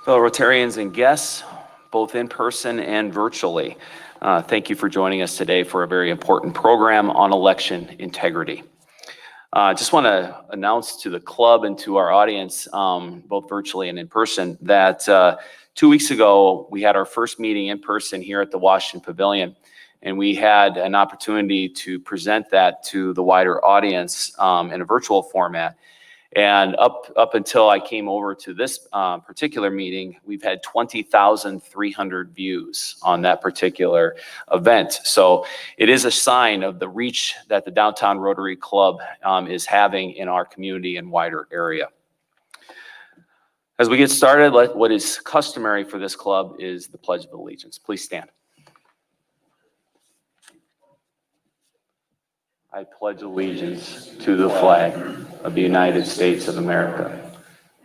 Fellow Rotarians and guests, both in person and virtually, thank you for joining us today for a very important program on election integrity. Just want to announce to the club and to our audience, both virtually and in person, that 2 weeks ago we had our first meeting in person here at the Washington Pavilion, and we had an opportunity to present that to the wider audience in a virtual format. And up until I came over to this particular meeting, we've had 20,300 views on that particular event. So it is a sign of the reach that the Downtown Rotary Club is having in our community and wider area. As we get started, what is customary for this club is the Pledge of Allegiance. Please stand. I pledge allegiance to the flag of the United States of America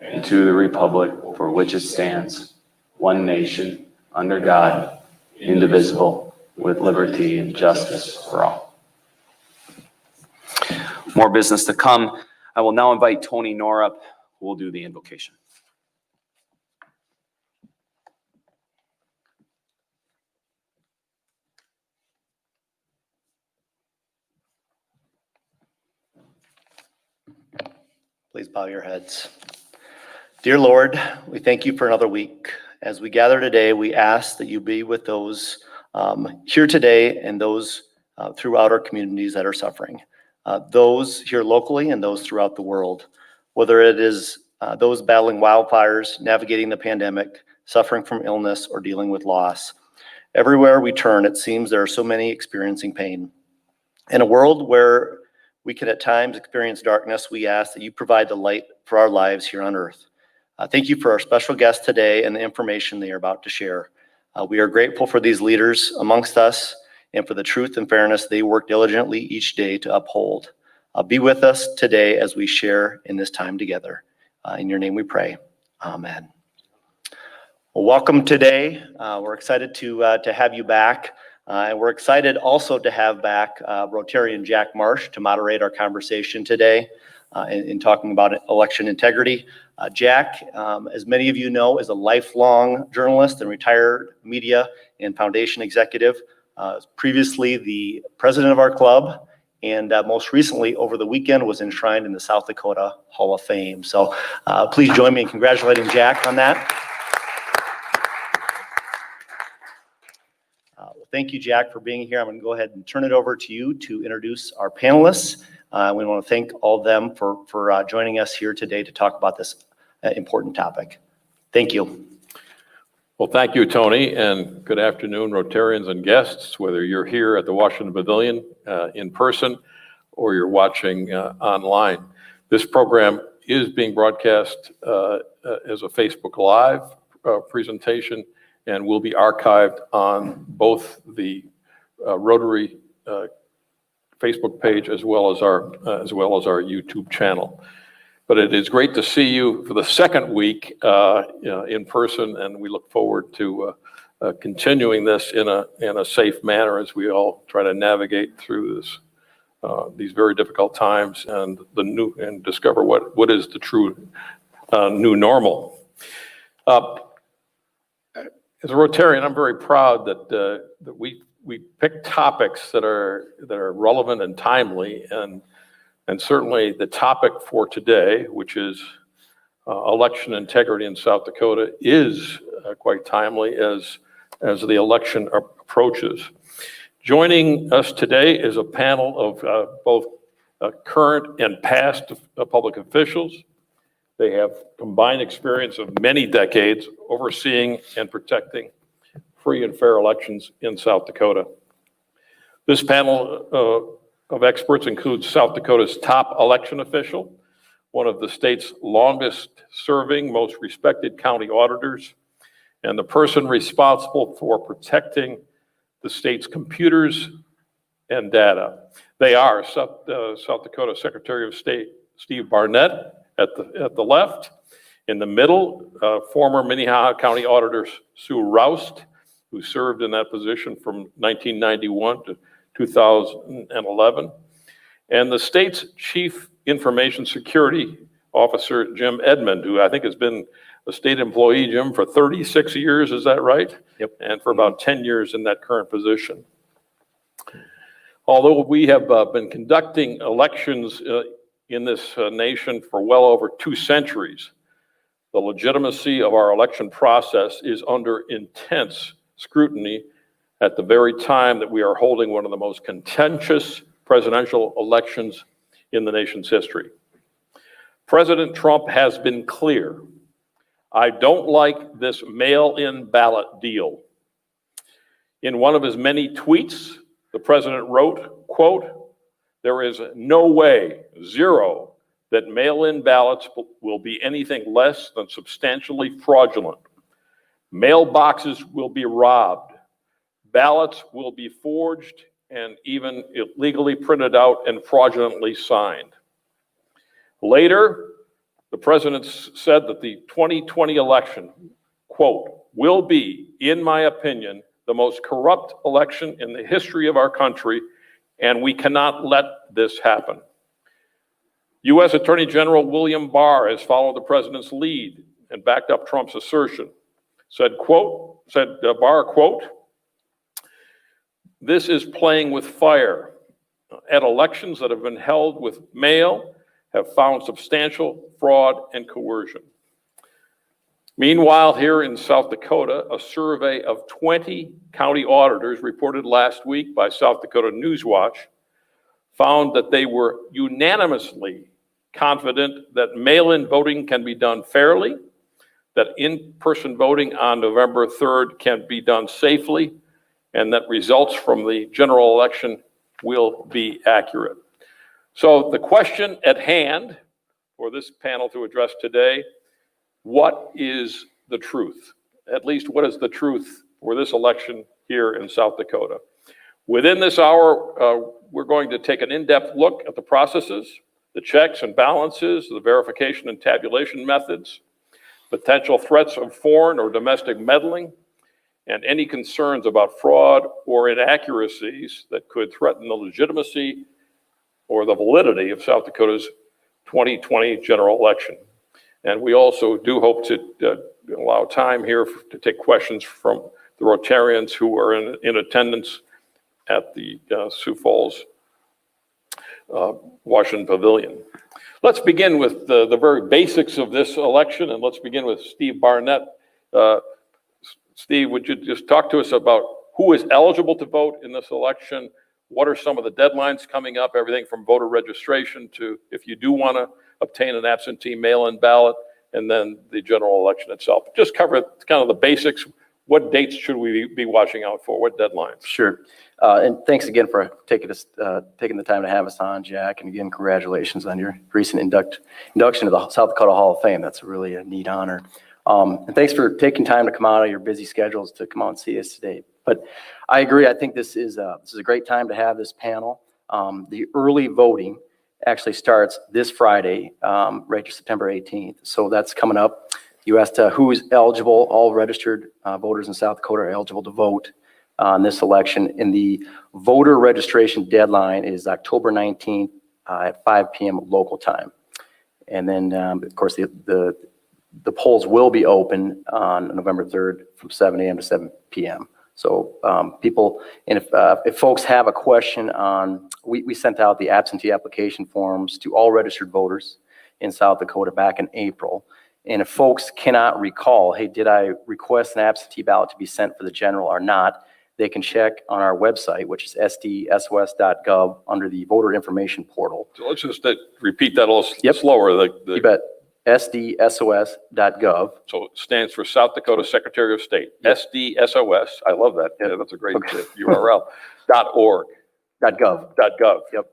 and to the republic for which it stands, one nation, under God, indivisible, with liberty and justice for all. More business to come. I will now invite Tony Norup, who will do the invocation. Please bow your heads. Dear Lord, we thank you for another week. As we gather today, we ask that you be with those here today and those throughout our communities that are suffering. Those here locally and those throughout the world, whether it is those battling wildfires, navigating the pandemic, suffering from illness, or dealing with loss. Everywhere we turn, it seems there are so many experiencing pain. In a world where we can at times experience darkness, we ask that you provide the light for our lives here on earth. Thank you for our special guests today and the information they are about to share. We are grateful for these leaders amongst us and for the truth and fairness they work diligently each day to uphold. Be with us today as we share in this time together. In your name we pray. Amen. Well, welcome today. We're excited to have you back. And we're excited also to have back Rotarian Jack Marsh to moderate our conversation today in talking about election integrity. Jack, as many of you know, is a lifelong journalist and retired media and foundation executive. Previously the president of our club, and most recently over the weekend was enshrined in the South Dakota Hall of Fame. So please join me in congratulating Jack on that. Thank you, Jack, for being here. I'm going to go ahead and turn it over to you to introduce our panelists. We want to thank all of them for joining us here today to talk about this important topic. Thank you. Well, thank you, Tony, and good afternoon, Rotarians and guests, whether you're here at the Washington Pavilion in person or you're watching online. This program is being broadcast as a Facebook Live presentation and will be archived on both the Rotary Facebook page as well as our YouTube channel. But it is great to see you for the second week in person, and we look forward to continuing this in a safe manner as we all try to navigate through this these very difficult times and discover what is the true new normal. As a Rotarian, I'm very proud that we pick topics that are relevant and timely, and certainly the topic for today, which is election integrity in South Dakota, is quite timely as the election approaches. Joining us today is a panel of both current and past public officials. They have combined experience of many decades overseeing and protecting free and fair elections in South Dakota. This panel of experts includes South Dakota's top election official, one of the state's longest serving, most respected county auditors, and the person responsible for protecting the state's computers and data. They are South Dakota Secretary of State Steve Barnett, at the left. In the middle, former Minnehaha County Auditor Sioux, who served in that position from 1991 to 2011. And the state's Chief Information Security Officer Jim Edmond, who I think has been a state employee, Jim, for 36 years, is that right? Yep. And for about 10 years in that current position. Although we have been conducting elections in this nation for well over 2 centuries, the legitimacy of our election process is under intense scrutiny at the very time that we are holding one of the most contentious presidential elections in the nation's history. President Trump has been clear. I don't like this mail-in ballot deal. In one of his many tweets, the president wrote, quote, "There is no way, zero, that mail-in ballots will be anything less than substantially fraudulent. Mailboxes will be robbed. Ballots will be forged and even illegally printed out and fraudulently signed." Later, the president said that the 2020 election, quote, "will be, in my opinion, the most corrupt election in the history of our country, and we cannot let this happen." U.S. Attorney General William Barr has followed the president's lead and backed up Trump's assertion. Said Barr, quote, "This is playing with fire. At elections that have been held with mail have found substantial fraud and coercion." Meanwhile, here in South Dakota, a survey of 20 county auditors reported last week by South Dakota Newswatch found that they were unanimously confident that mail-in voting can be done fairly, that in-person voting on November 3rd can be done safely, and that results from the general election will be accurate. So the question at hand for this panel to address today, what is the truth? At least what is the truth for this election here in South Dakota? Within this hour, we're going to take an in-depth look at the processes, the checks and balances, the verification and tabulation methods, potential threats of foreign or domestic meddling, and any concerns about fraud or inaccuracies that could threaten the legitimacy or the validity of South Dakota's 2020 general election. And we also do hope to allow time here to take questions from the Rotarians who are in attendance at the Sioux Falls, Washington Pavilion. Let's begin with the very basics of this election, and let's begin with Steve Barnett. Steve, would you just talk to us about who is eligible to vote in this election? What are some of the deadlines coming up? Everything from voter registration to if you do want to obtain an absentee mail-in ballot, and then the general election itself. Just cover kind of the basics. What dates should we be watching out for? What deadlines? Sure. And thanks again for taking the time to have us on, Jack. And again, congratulations on your recent induction to the South Dakota Hall of Fame. That's really a neat honor. And thanks for taking time to come out of your busy schedules to come out and see us today. But I agree. I think this is a great time to have this panel. The early voting actually starts this Friday, right to September 18th. So that's coming up. You asked who is eligible. All registered voters in South Dakota are eligible to vote on this election. And the voter registration deadline is October 19th at 5 p.m. local time. And then, of course, the polls will be open on November 3rd from 7 a.m. to 7 p.m. So people, and if folks have a question on, we sent out the absentee application forms to all registered voters in South Dakota back in April. And if folks cannot recall, hey, did I request an absentee ballot to be sent for the general or not, they can check on our website, which is sdsos.gov under the voter information portal. So let's just repeat that a little slower. You bet. sdsos.gov. So it stands for South Dakota Secretary of State. Yep. SDSOS. I love that. Yep. Yeah, that's a great URL. .org. .gov. .gov. Yep.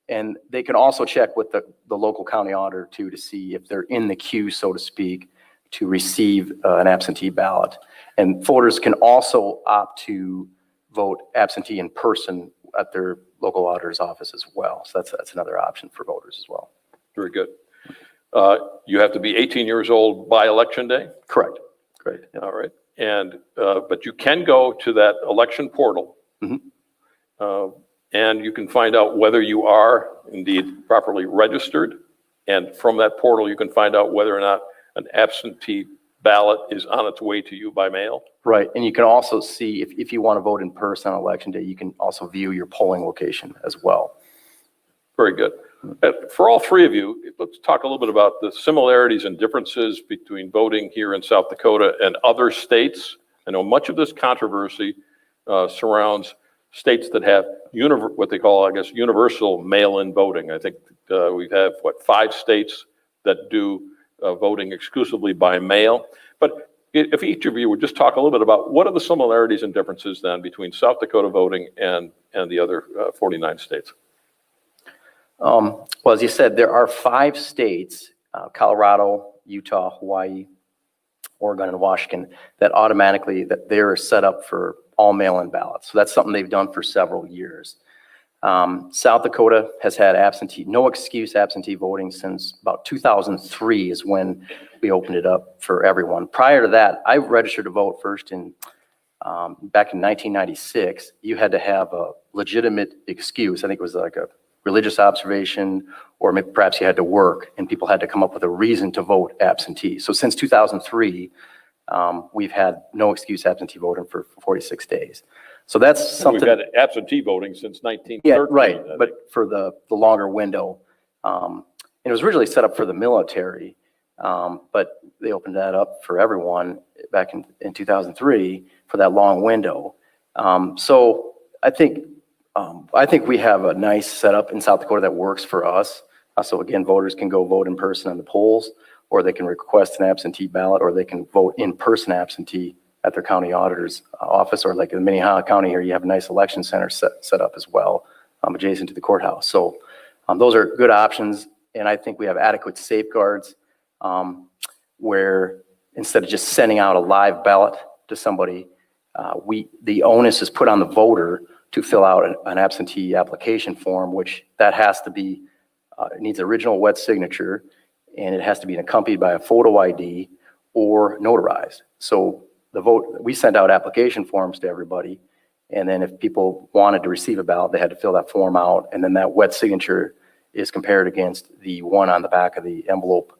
And they can also check with the local county auditor too to see if they're in the queue, so to speak, to receive an absentee ballot. And voters can also opt to vote absentee in person at their local auditor's office as well. So that's another option for voters as well. Very good. You have to be 18 years old by election day? Correct. Great. Yep. All right. And but you can go to that election portal. Mm-hmm. And you can find out whether you are indeed properly registered And from that portal, you can find out whether or not an absentee ballot is on its way to you by mail. Right, and you can also see, if you want to vote in person on election day, you can also view your polling location as well. Very good. For all three of you, let's talk a little bit about the similarities and differences between voting here in South Dakota and other states. I know much of this controversy surrounds states that have what they call, I guess, universal mail-in voting. I think we have, 5 states that do voting exclusively by mail. But if each of you would just talk a little bit about what are the similarities and differences then between South Dakota voting and the other 49 states? Well, as you said, there are 5 states, Colorado, Utah, Hawaii, Oregon, and Washington, that automatically, that they're set up for all mail-in ballots. So that's something they've done for several years. South Dakota has had no excuse absentee voting since about 2003 is when we opened it up for everyone. Prior to that, I registered to vote first back in 1996. You had to have a legitimate excuse. I think it was like a religious observation, or maybe perhaps you had to work, and people had to come up with a reason to vote absentee. So since 2003, we've had no excuse absentee voting for 46 days. So that's something. We've had absentee voting since 1913. Yeah, right, but for the longer window. And it was originally set up for the military, but they opened that up for everyone back in 2003 for that long window. So I think we have a nice setup in South Dakota that works for us. So again, voters can go vote in person in the polls, or they can request an absentee ballot, or they can vote in person absentee at their county auditor's office, or like in Minnehaha County here, you have a nice election center set up as well, adjacent to the courthouse. So those are good options, and I think we have adequate safeguards where instead of just sending out a live ballot to somebody, the onus is put on the voter to fill out an absentee application form, which that has to be, it needs original wet signature, and it has to be accompanied by a photo ID or notarized. So we sent out application forms to everybody, and then if people wanted to receive a ballot, they had to fill that form out, and then that wet signature is compared against the one on the back of the envelope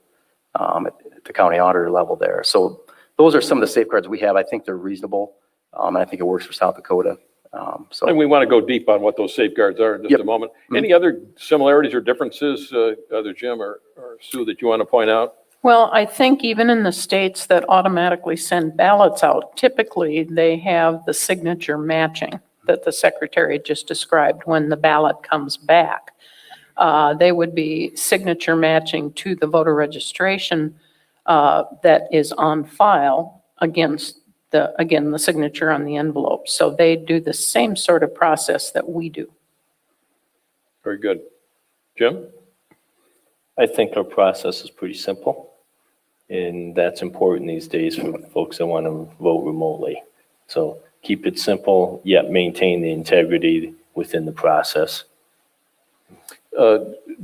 at the county auditor level there. So those are some of the safeguards we have. I think they're reasonable, and I think it works for South Dakota. And we want to go deep on what those safeguards are in just a moment. Any other similarities or differences, either Jim or Sue, that you want to point out? Well, I think even in the states that automatically send ballots out, typically they have the signature matching that the secretary just described when the ballot comes back. They would be signature matching to the voter registration that is on file against the signature on the envelope. So they do the same sort of process that we do. Very good. Jim? I think our process is pretty simple, and that's important these days for folks that want to vote remotely. So keep it simple, yet maintain the integrity within the process.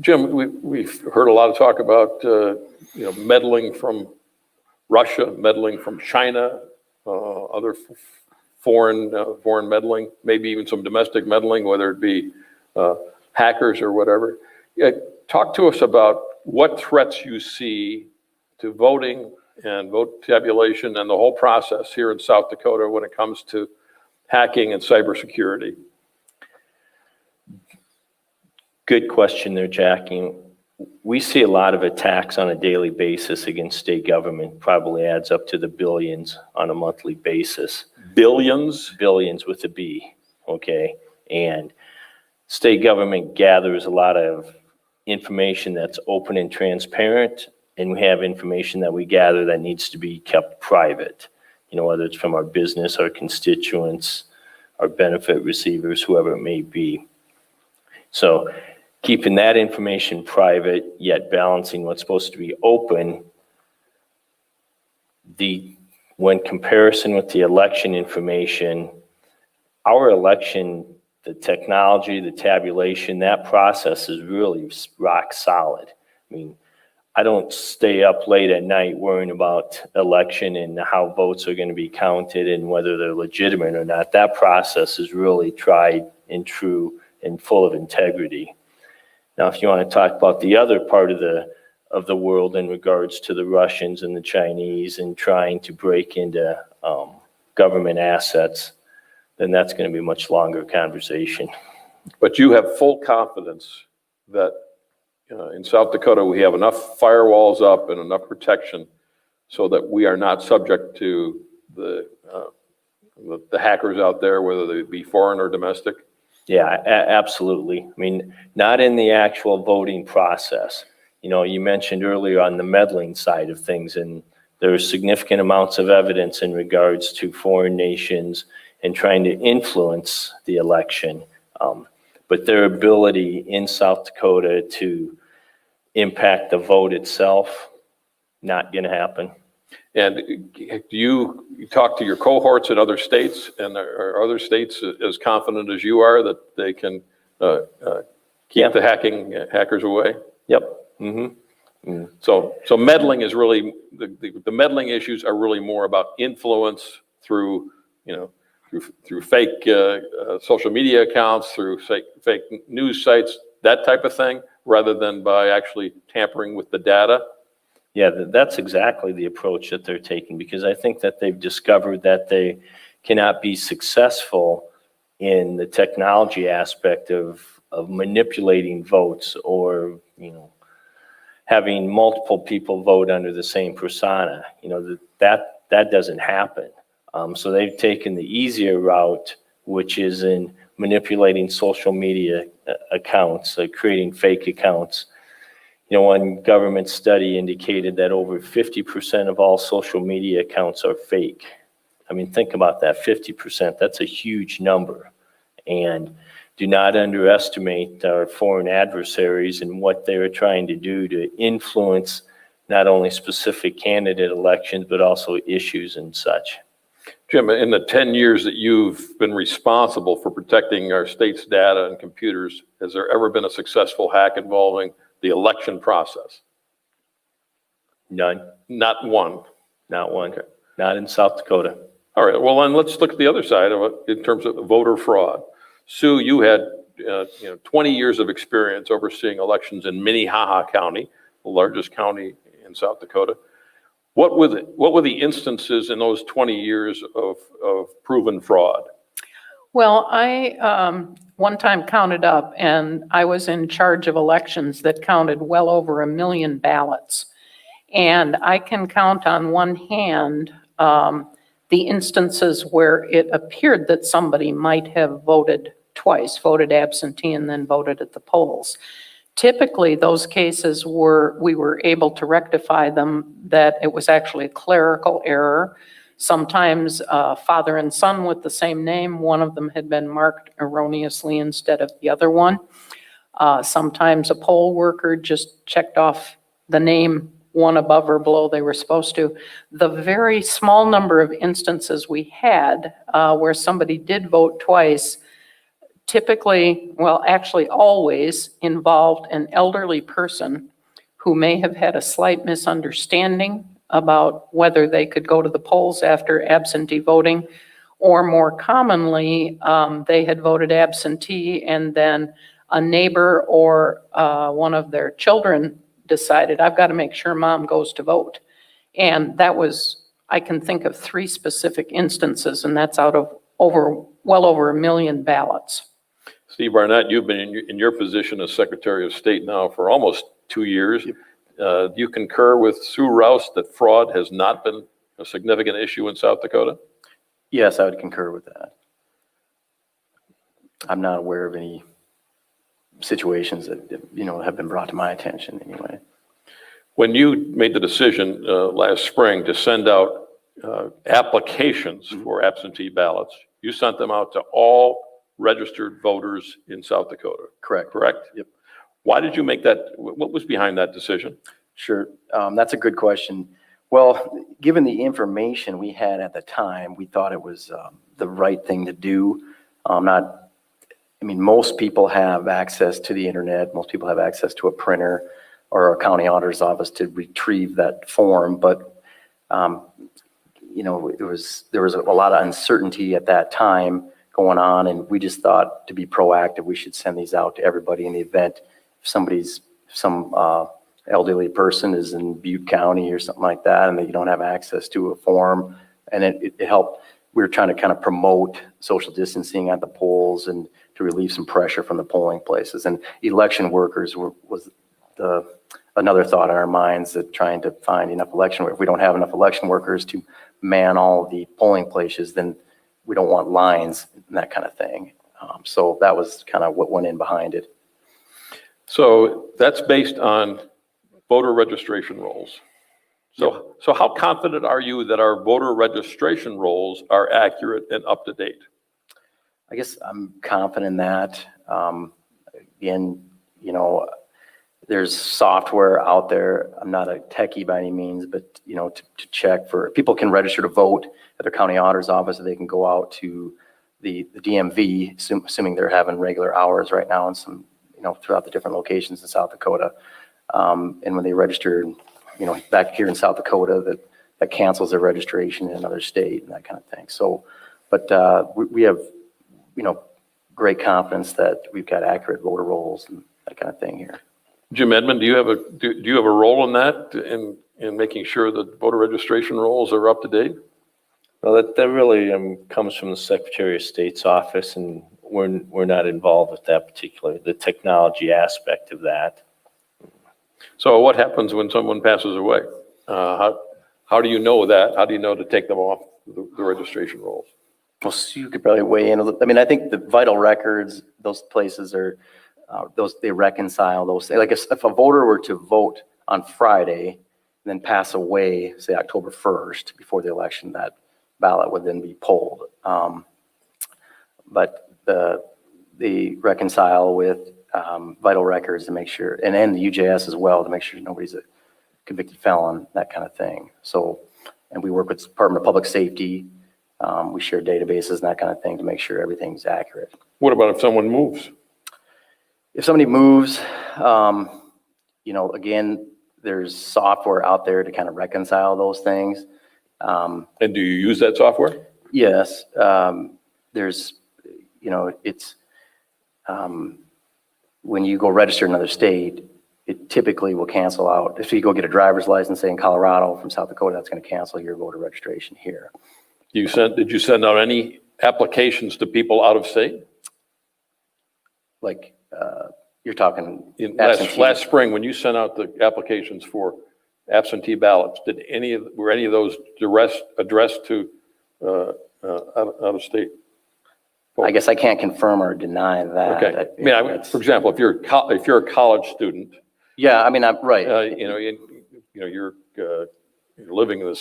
Jim, we've heard a lot of talk about meddling from Russia, meddling from China, other foreign meddling, maybe even some domestic meddling, whether it be hackers or whatever. Talk to us about what threats you see to voting and vote tabulation and the whole process here in South Dakota when it comes to hacking and cybersecurity. Good question there, Jackie. We see a lot of attacks on a daily basis against state government, probably adds up to the billions on a monthly basis. Billions? Billions with a B, okay? And state government gathers a lot of information that's open and transparent, and we have information that we gather that needs to be kept private, whether it's from our business, our constituents, our benefit receivers, whoever it may be. So keeping that information private, yet balancing what's supposed to be open, when comparison with the election information, our election, the technology, the tabulation, that process is really rock solid. I mean, I don't stay up late at night worrying about election and how votes are going to be counted and whether they're legitimate or not. That process is really tried and true and full of integrity. Now, if you want to talk about the other part of the of the world in regards to the Russians and the Chinese and trying to break into government assets, then that's going to be a much longer conversation. But you have full confidence that in South Dakota, we have enough firewalls up and enough protection so that we are not subject to the hackers out there, whether they be foreign or domestic? Yeah, absolutely. I mean, not in the actual voting process. You know, you mentioned earlier on the meddling side of things, and there are significant amounts of evidence in regards to foreign nations and trying to influence the election. But their ability in South Dakota to impact the vote itself, not going to happen. And do you talk to your cohorts in other states, and are other states as confident as you are that they can keep the hackers away? Yep. Mm-hmm. So meddling is really, the meddling issues are really more about influence through, through fake social media accounts, through fake news sites, that type of thing, rather than by actually tampering with the data. Yeah, that's exactly the approach that they're taking, because I think that they've discovered that they cannot be successful in the technology aspect of manipulating votes or, having multiple people vote under the same persona. That doesn't happen. So they've taken the easier route, which is in manipulating social media accounts, creating fake accounts. One government study indicated that over 50% of all social media accounts are fake. I mean, think about that, 50%. That's a huge number. And do not underestimate our foreign adversaries and what they're trying to do to influence not only specific candidate elections, but also issues and such. Jim, in the 10 years that you've been responsible for protecting our state's data and computers, has there ever been a successful hack involving the election process? None. Not one. Not one. Okay. Not in South Dakota. All right. Well, then let's look at the other side of it in terms of voter fraud. Sue, you had 20 years of experience overseeing elections in Minnehaha County, the largest county in South Dakota. What were the instances in those 20 years of proven fraud? Well, I one time counted up, and I was in charge of elections that counted well over 1 million ballots. And I can count on one hand the instances where it appeared that somebody might have voted twice, voted absentee and then voted at the polls. Typically, those cases we were able to rectify them, that it was actually a clerical error. Sometimes father and son with the same name, one of them had been marked erroneously instead of the other one. Sometimes a poll worker just checked off the name one above or below they were supposed to. The very small number of instances we had where somebody did vote twice typically, well, actually always involved an elderly person who may have had a slight misunderstanding about whether they could go to the polls after absentee voting, or more commonly, they had voted absentee and then a neighbor or one of their children decided, I've got to make sure mom goes to vote. And that was, I can think of 3 specific instances, and that's out of well over 1 million ballots. Steve Barnett, you've been in your position as Secretary of State now for almost 2 years. Yep. Do you concur with Sue Rouse that fraud has not been a significant issue in South Dakota? Yes, I would concur with that. I'm not aware of any situations that have been brought to my attention anyway. When you made the decision last spring to send out applications for absentee ballots, you sent them out to all registered voters in South Dakota. Correct. Yep. Why did you make that? What was behind that decision? Sure. That's a good question. Well, given the information we had at the time, we thought it was the right thing to do. Most people have access to the internet. Most people have access to a printer or a county auditor's office to retrieve that form. But, there was a lot of uncertainty at that time going on, and we just thought to be proactive, we should send these out to everybody in the event if some elderly person is in Butte County or something like that, and they don't have access to a form. And it helped. We were trying to kind of promote social distancing at the polls and to relieve some pressure from the polling places. And election workers was another thought in our minds, that trying to find enough election workers. If we don't have enough election workers to man all the polling places, then we don't want lines and that kind of thing. So that was kind of what went in behind it. So that's based on voter registration rolls. So how confident are you that our voter registration rolls are accurate and up to date? I guess I'm confident in that. Again, there's software out there. I'm not a techie by any means, but to check for, people can register to vote at their county auditor's office, or they can go out to the DMV, assuming they're having regular hours right now in some, throughout the different locations in South Dakota. And when they register, back here in South Dakota, that cancels their registration in another state and that kind of thing. So, but we have, great confidence that we've got accurate voter rolls and that kind of thing here. Jim Edmond, do you have a role in that, in making sure that voter registration rolls are up to date? Well, that really comes from the Secretary of State's office, and we're not involved with that the technology aspect of that. So what happens when someone passes away? How do you know that? How do you know to take them off the registration rolls? Well, Sioux could probably weigh in a little. I mean, I think the vital records, those places are, they reconcile those. Like if a voter were to vote on Friday and then pass away, say October 1st, before the election, that ballot would then be pulled. But they reconcile with vital records to make sure, and the UJS as well, to make sure nobody's a convicted felon, that kind of thing. So, and we work with the Department of Public Safety. We share databases and that kind of thing to make sure everything's accurate. What about if someone moves? If somebody moves, again, there's software out there to kind of reconcile those things. And do you use that software? Yes. There's, it's, when you go register in another state, it typically will cancel out. If you go get a driver's license, say in Colorado from South Dakota, that's going to cancel your voter registration here. Did you send out any applications to people out of state? Like, you're talking absentee. Last spring, when you sent out the applications for absentee ballots, were any of those addressed to out of state? I guess I can't confirm or deny that. Okay. I mean, for example, if you're a college student. Yeah, I mean, I'm right. You're living in the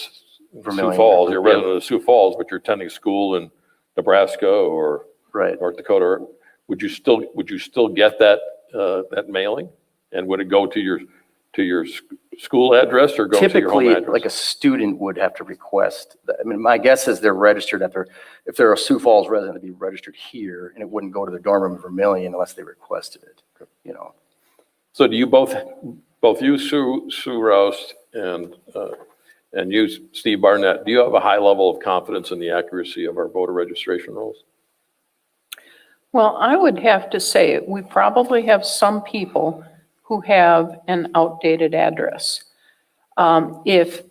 Vermillion. Sioux Falls. You're a resident of Sioux Falls, but you're attending school in Nebraska or North Dakota. Would you still get that mailing? And would it go to your school address or go to your home address? Typically, like a student would have to request that. I mean, my guess is they're registered if they're a Sioux Falls resident, to be registered here, and it wouldn't go to their dorm room in Vermillion unless they requested it. So do you both you, Sue Roust, and you, Steve Barnett, do you have a high level of confidence in the accuracy of our voter registration rolls? Well, I would have to say we probably have some people who have an outdated address. If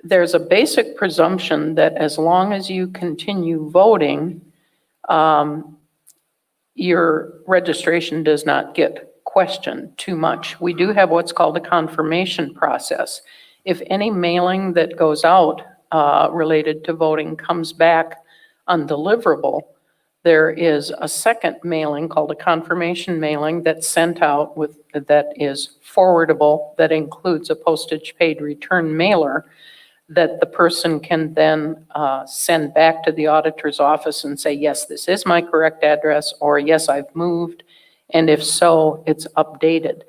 there's a basic presumption that as long as you continue voting, your registration does not get questioned too much. We do have what's called a confirmation process. If any mailing that goes out related to voting comes back undeliverable, there is a second mailing called a confirmation mailing that's sent out that is forwardable, that includes a postage paid return mailer that the person can then send back to the auditor's office and say, yes, this is my correct address, or yes, I've moved. And if so, it's updated.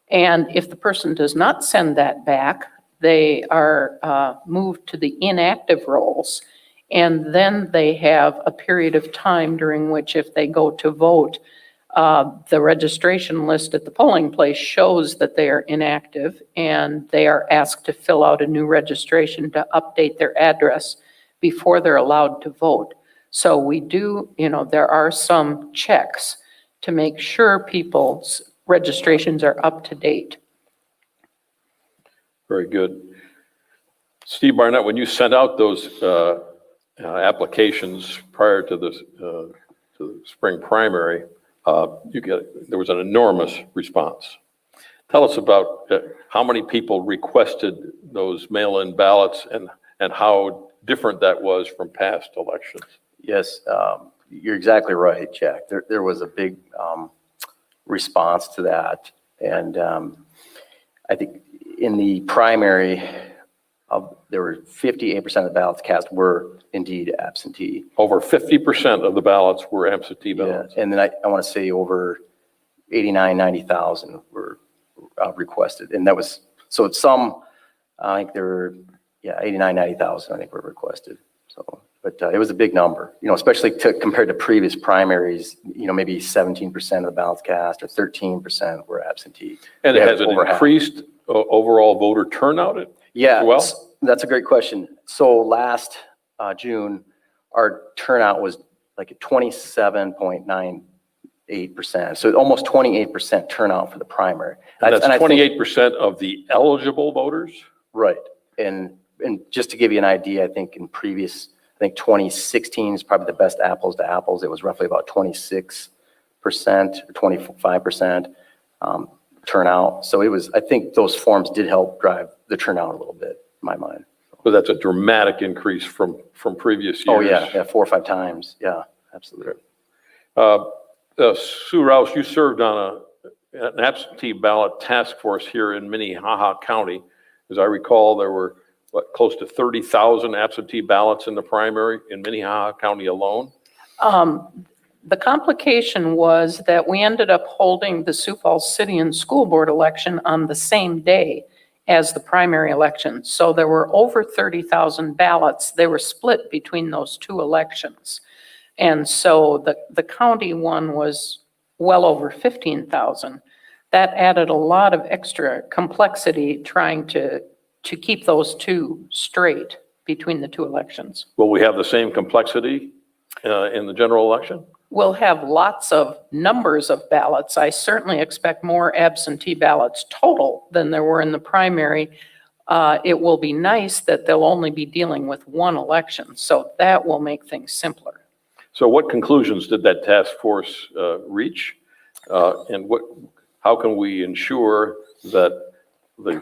And if the person does not send that back, they are moved to the inactive rolls. And then they have a period of time during which, if they go to vote, the registration list at the polling place shows that they are inactive, and they are asked to fill out a new registration to update their address before they're allowed to vote. So we do, there are some checks to make sure people's registrations are up to date. Very good. Steve Barnett, when you sent out those applications prior to the spring primary, there was an enormous response. Tell us about how many people requested those mail-in ballots and how different that was from past elections. Yes, you're exactly right, Jack. There was a big response to that. And I think in the primary, there were 58% of the ballots cast were indeed absentee. Over 50% of the ballots were absentee Yeah, ballots. and then I want to say over 90,000 were requested. And that was, so it's some, I think there were, 90,000 I think were requested. So, but it was a big number, especially compared to previous primaries, maybe 17% of the ballots cast or 13% were absentee. And Yeah, has it over half. increased overall voter turnout? Yeah, well? That's a great question. So last June, our turnout was like at 27.98%. So almost 28% turnout for the primary. And that's I think- 28% of the eligible voters? Right. And just to give you an idea, I think in previous, 2016 is probably the best apples to apples. It was roughly about 26% or 25% turnout. So it was, I think those forms did help drive the turnout a little bit, in my mind. But that's a dramatic increase from previous years. Oh, yeah, 4 or 5 times. Yeah, absolutely. Sue Rouse, you served on an absentee ballot task force here in Minnehaha County. As I recall, there were close to 30,000 absentee ballots in the primary in Minnehaha County alone. The complication was that we ended up holding the Sioux Falls City and School Board election on the same day as the primary election. So there were over 30,000 ballots. They were split between those two elections. And so the county one was well over 15,000. That added a lot of extra complexity trying to keep those two straight between the two elections. Will we have the same complexity in the general election? We'll have lots of numbers of ballots. I certainly expect more absentee ballots total than there were in the primary. It will be nice that they'll only be dealing with one election, so that will make things simpler. So what conclusions did that task force reach? And how can we ensure that the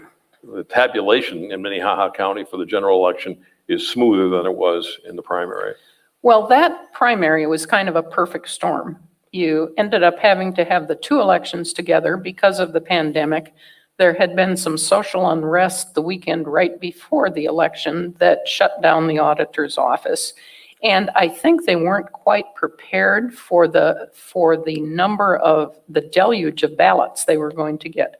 tabulation in Minnehaha County for the general election is smoother than it was in the primary? Well, that primary was kind of a perfect storm. You ended up having to have the two elections together because of the pandemic. There had been some social unrest the weekend right before the election that shut down the auditor's office. And I think they weren't quite prepared for the number of the deluge of ballots they were going to get.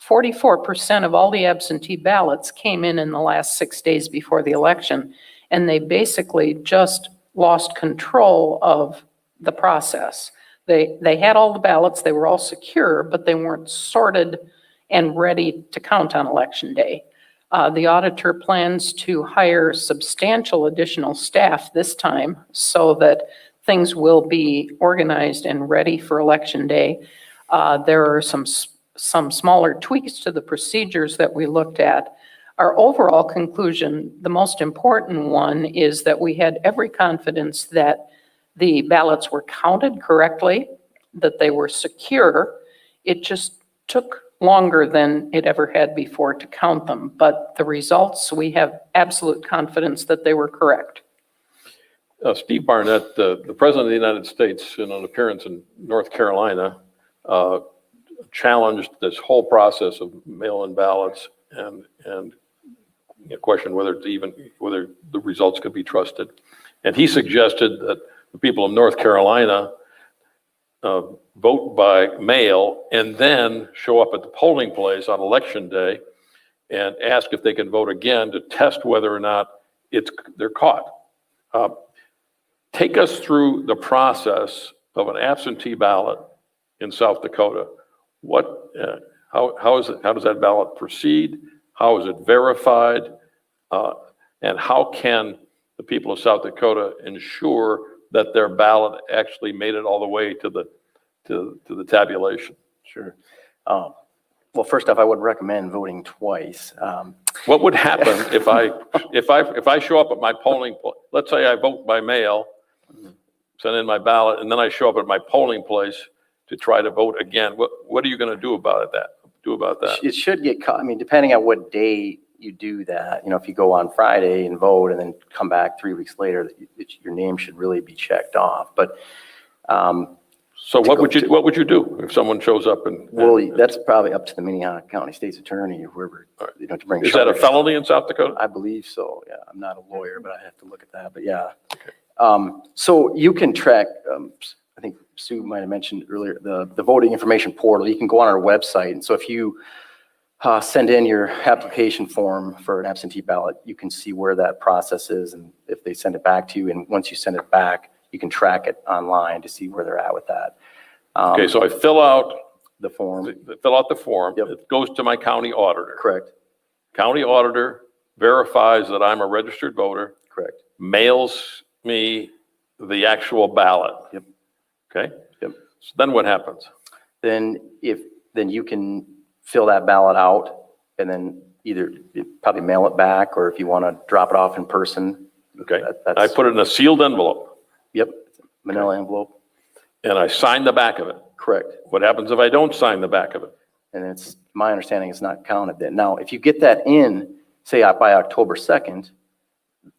44% of all the absentee ballots came in the last 6 days before the election, and they basically just lost control of the process. They had all the ballots, they were all secure, but they weren't sorted and ready to count on election day. The auditor plans to hire substantial additional staff this time so that things will be organized and ready for election day. There are some smaller tweaks to the procedures that we looked at. Our overall conclusion, the most important one, is that we had every confidence that the ballots were counted correctly, that they were secure. It just took longer than it ever had before to count them. But the results, we have absolute confidence that they were correct. Steve Barnett, the President of the United States, in an appearance in North Carolina, challenged this whole process of mail-in ballots and questioned whether the results could be trusted. And he suggested that the people of North Carolina vote by mail and then show up at the polling place on election day and ask if they can vote again to test whether or not they're caught. Take us through the process of an absentee ballot in South Dakota. How does that ballot proceed? How is it verified? And how can the people of South Dakota ensure that their ballot actually made it all the way to the tabulation? Sure. Well, first off, I would recommend voting twice. What would happen if I show up at my polling place? Let's say I vote by mail, send in my ballot, and then I show up at my polling place to try to vote again. What are you going to do about that? It should get caught, I mean, depending on what day you do that, if you go on Friday and vote and then come back 3 weeks later, your name should really be checked off. But, So what would you do if someone shows up and? well, that's probably up to the Minnehaha County State's Attorney or whoever, to bring. Is that a charges. felony in South Dakota? I believe so, yeah. I'm not a lawyer, but I have to look at that, but yeah. So you can track, I think Sue might have mentioned earlier, the voting information portal. You can go on our website. And so if you send in your application form for an absentee ballot, you can see where that process is and if they send it back to you. And once you send it back, you can track it online to see where they're at with that. Okay, so I fill out The form, the form. Yep. It goes to my county auditor. correct, County auditor verifies that I'm a registered voter, correct. mails me the actual ballot. Yep. Okay? Yep. So then what happens? Then you can fill that ballot out and then either probably mail it back, or if you want to drop it off in person. Okay? That's. I put it in a sealed envelope Yep, manila envelope, and I sign the back of it. correct. What happens if I don't sign the back of it? And it's, my understanding, it's not counted then. Now, if you get that in, say by October 2nd,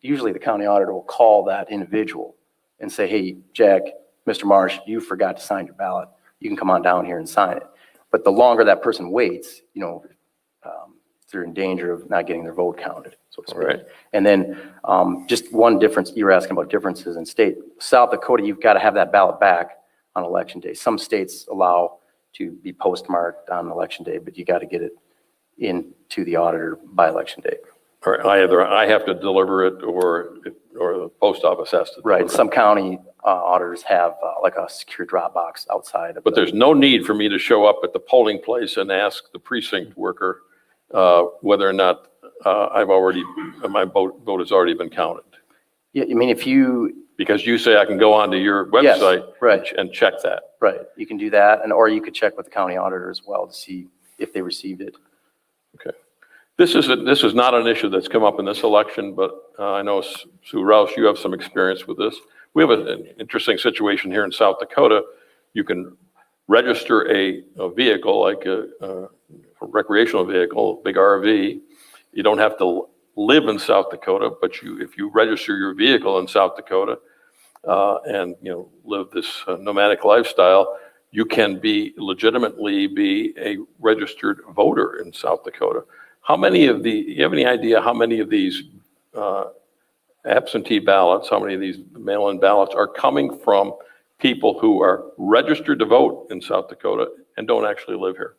usually the county auditor will call that individual and say, hey, Jack, Mr. Marsh, you forgot to sign your ballot. You can come on down here and sign it. But the longer that person waits, they're in danger of not getting their vote counted, so to speak. Right. And then just one difference, you were asking about differences in state. South Dakota, you've got to have that ballot back on election day. Some states allow to be postmarked on election day, but you got to get it into the auditor by election day. Or either I have to deliver it or the post office has to. Right, deliver it. some county auditors have like a secure drop box outside of. But there's no need for me to show up at the polling place and ask the precinct worker whether or not my vote has already been counted. Yeah, I mean, if you, Because you say I can go onto your Yes, website right. and check that. right, you can do that, or you could check with the county auditor as well to see if they received it. Okay. This is not an issue that's come up in this election, but I know Sue Roush, you have some experience with this. We have an interesting situation here in South Dakota. You can register a vehicle, like a recreational vehicle, big RV. You don't have to live in South Dakota, but if you register your vehicle in South Dakota and live this nomadic lifestyle, you can legitimately be a registered voter in South Dakota. You have any idea how many of these absentee ballots, how many of these mail-in ballots are coming from people who are registered to vote in South Dakota and don't actually live here?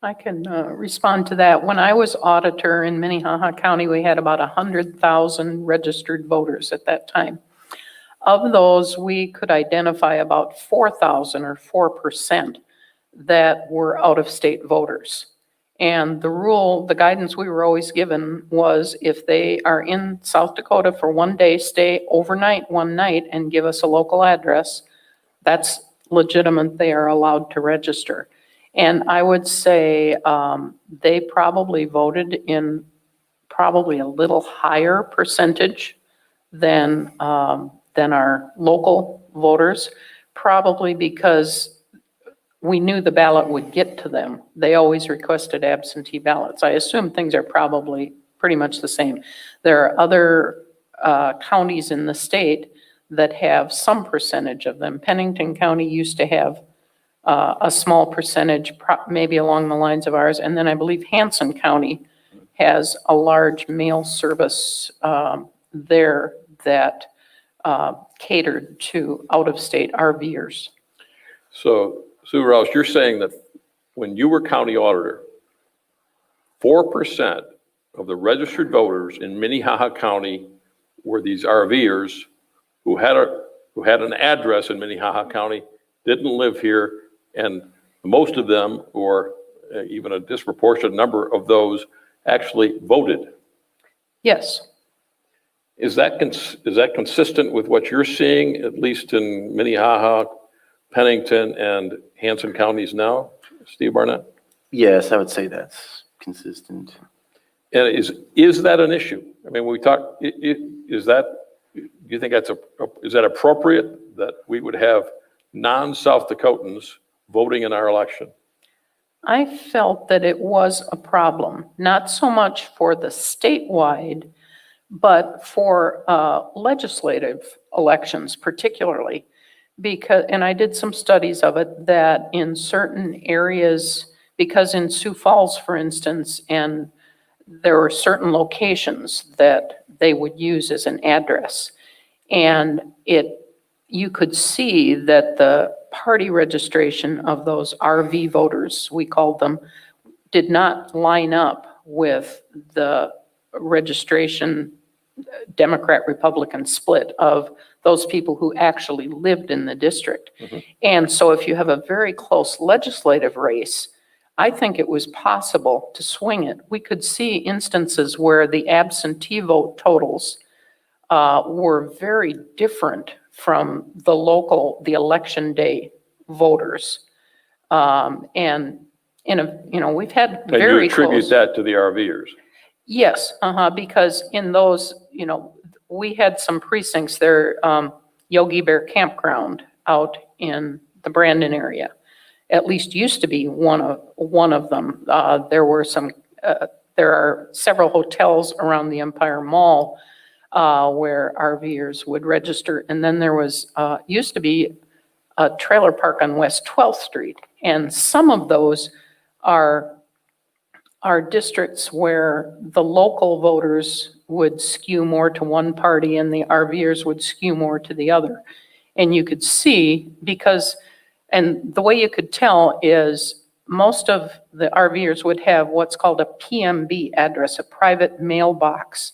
I can respond to that. When I was auditor in Minnehaha County, we had about 100,000 registered voters at that time. Of those, we could identify about 4,000 or 4% that were out-of-state voters. And the guidance we were always given was if they are in South Dakota for one day, stay overnight one night and give us a local address, that's legitimate, they are allowed to register. And I would say they probably voted in probably a little higher percentage than our local voters, probably because we knew the ballot would get to them. They always requested absentee ballots. I assume things are probably pretty much the same. There are other counties in the state that have some percentage of them. Pennington County used to have a small percentage, maybe along the lines of ours. And then I believe Hanson County has a large mail service there that catered to out-of-state RVers. So, Sue Rouse, you're saying that when you were county auditor, 4% of the registered voters in Minnehaha County were these RVers who had an address in Minnehaha County, didn't live here, and most of them, or even a disproportionate number of those, actually voted. Yes. Is that consistent with what you're seeing, at least in Minnehaha, Pennington, and Hanson counties now, Steve Barnett? Yes, I would say that's consistent. And is that an issue? I mean, when we talk, is that, do you think is that appropriate that we would have non-South Dakotans voting in our election? I felt that it was a problem, not so much for the statewide, but for legislative elections particularly. Because, and I did some studies of it, that in certain areas, because in Sioux Falls, for instance, and there were certain locations that they would use as an address. And you could see that the party registration of those RV voters, we called them, did not line up with the registration Democrat-Republican split of those people who actually lived in the district. And so if you have a very close legislative race, I think it was possible to swing it. We could see instances where the absentee vote totals were very different from the election day voters. And we've had And you very attribute close. that to the RVers? Yes, because in those, we had some precincts there, Yogi Bear Campground out in the Brandon area. At least used to be one of them. There are several hotels around the Empire Mall where RVers would register. And then there was, used to be a trailer park on West 12th Street. And some of those are districts where the local voters would skew more to one party and the RVers would skew more to the other. And you could see and the way you could tell is most of the RVers would have what's called a PMB address, a private mailbox,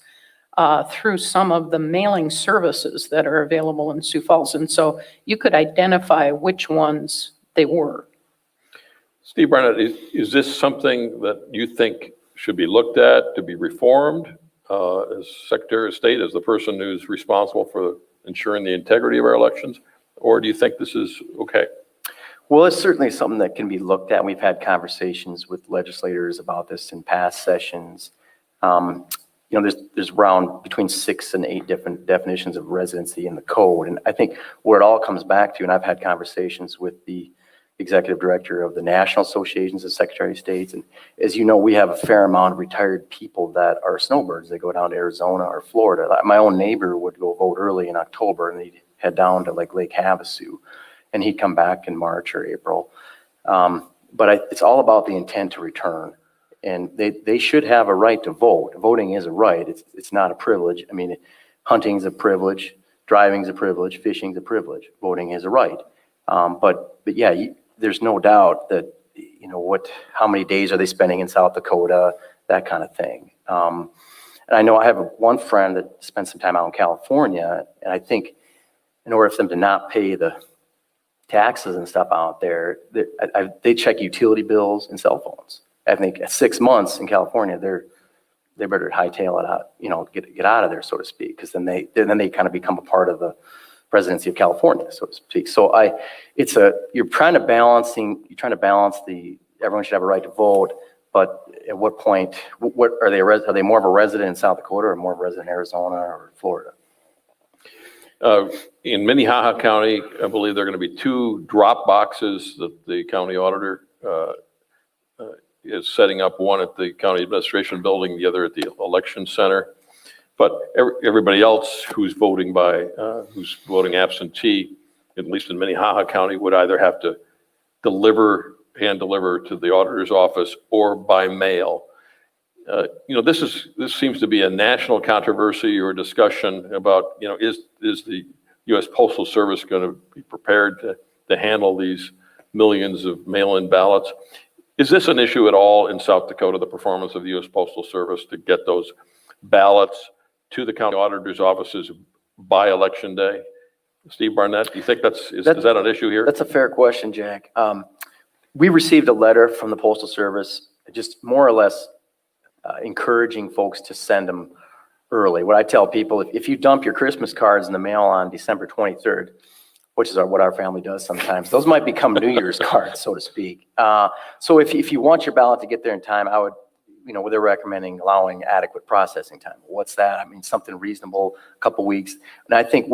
through some of the mailing services that are available in Sioux Falls. And so you could identify which ones they were. Steve Barnett, is this something that you think should be looked at, to be reformed as Secretary of State, as the person who's responsible for ensuring the integrity of our elections? Or do you think this is okay? Well, it's certainly something that can be looked at. We've had conversations with legislators about this in past sessions. There's around between 6 and 8 different definitions of residency in the code. And I think where it all comes back to, and I've had conversations with the executive director of the National Associations of Secretary of States. And as you know, we have a fair amount of retired people that are snowbirds. They go down to Arizona or Florida. My own neighbor would go vote early in October and he'd head down to like Lake Havasu. And he'd come back in March or April. But it's all about the intent to return. And they should have a right to vote. Voting is a right. It's not a privilege. I mean, hunting's a privilege, driving's a privilege, fishing's a privilege. Voting is a right. But yeah, there's no doubt that, how many days are they spending in South Dakota, that kind of thing. And I know I have one friend that spent some time out in California, and I think in order for them to not pay the taxes and stuff out there, they check utility bills and cell phones. I think at 6 months in California, they better hightail it out, get out of there, so to speak, because then they kind of become a part of the presidency of California, so to speak. So you're trying to balance everyone should have a right to vote, but at what point, what are they more of a resident in South Dakota or more of a resident in Arizona or Florida? In Minnehaha County, I believe there are going to be 2 drop boxes that the county auditor is setting up, one at the county administration building, the other at the election center. But everybody else who's voting absentee, at least in Minnehaha County, would either have to hand deliver to the auditor's office or by mail. This seems to be a national controversy or discussion about, is the U.S. Postal Service going to be prepared to handle these millions of mail-in ballots? Is this an issue at all in South Dakota, the performance of the U.S. Postal Service to get those ballots to the county auditor's offices by election day? Steve Barnett, do you think is that an issue here? That's a fair question, Jack. We received a letter from the Postal Service, just more or less encouraging folks to send them early. What I tell people, if you dump your Christmas cards in the mail on December 23rd, which is what our family does sometimes, those might become New Year's cards, so to speak. So if you want your ballot to get there in time, where they're recommending allowing adequate processing time. What's that? I mean, something reasonable, a couple weeks. And I think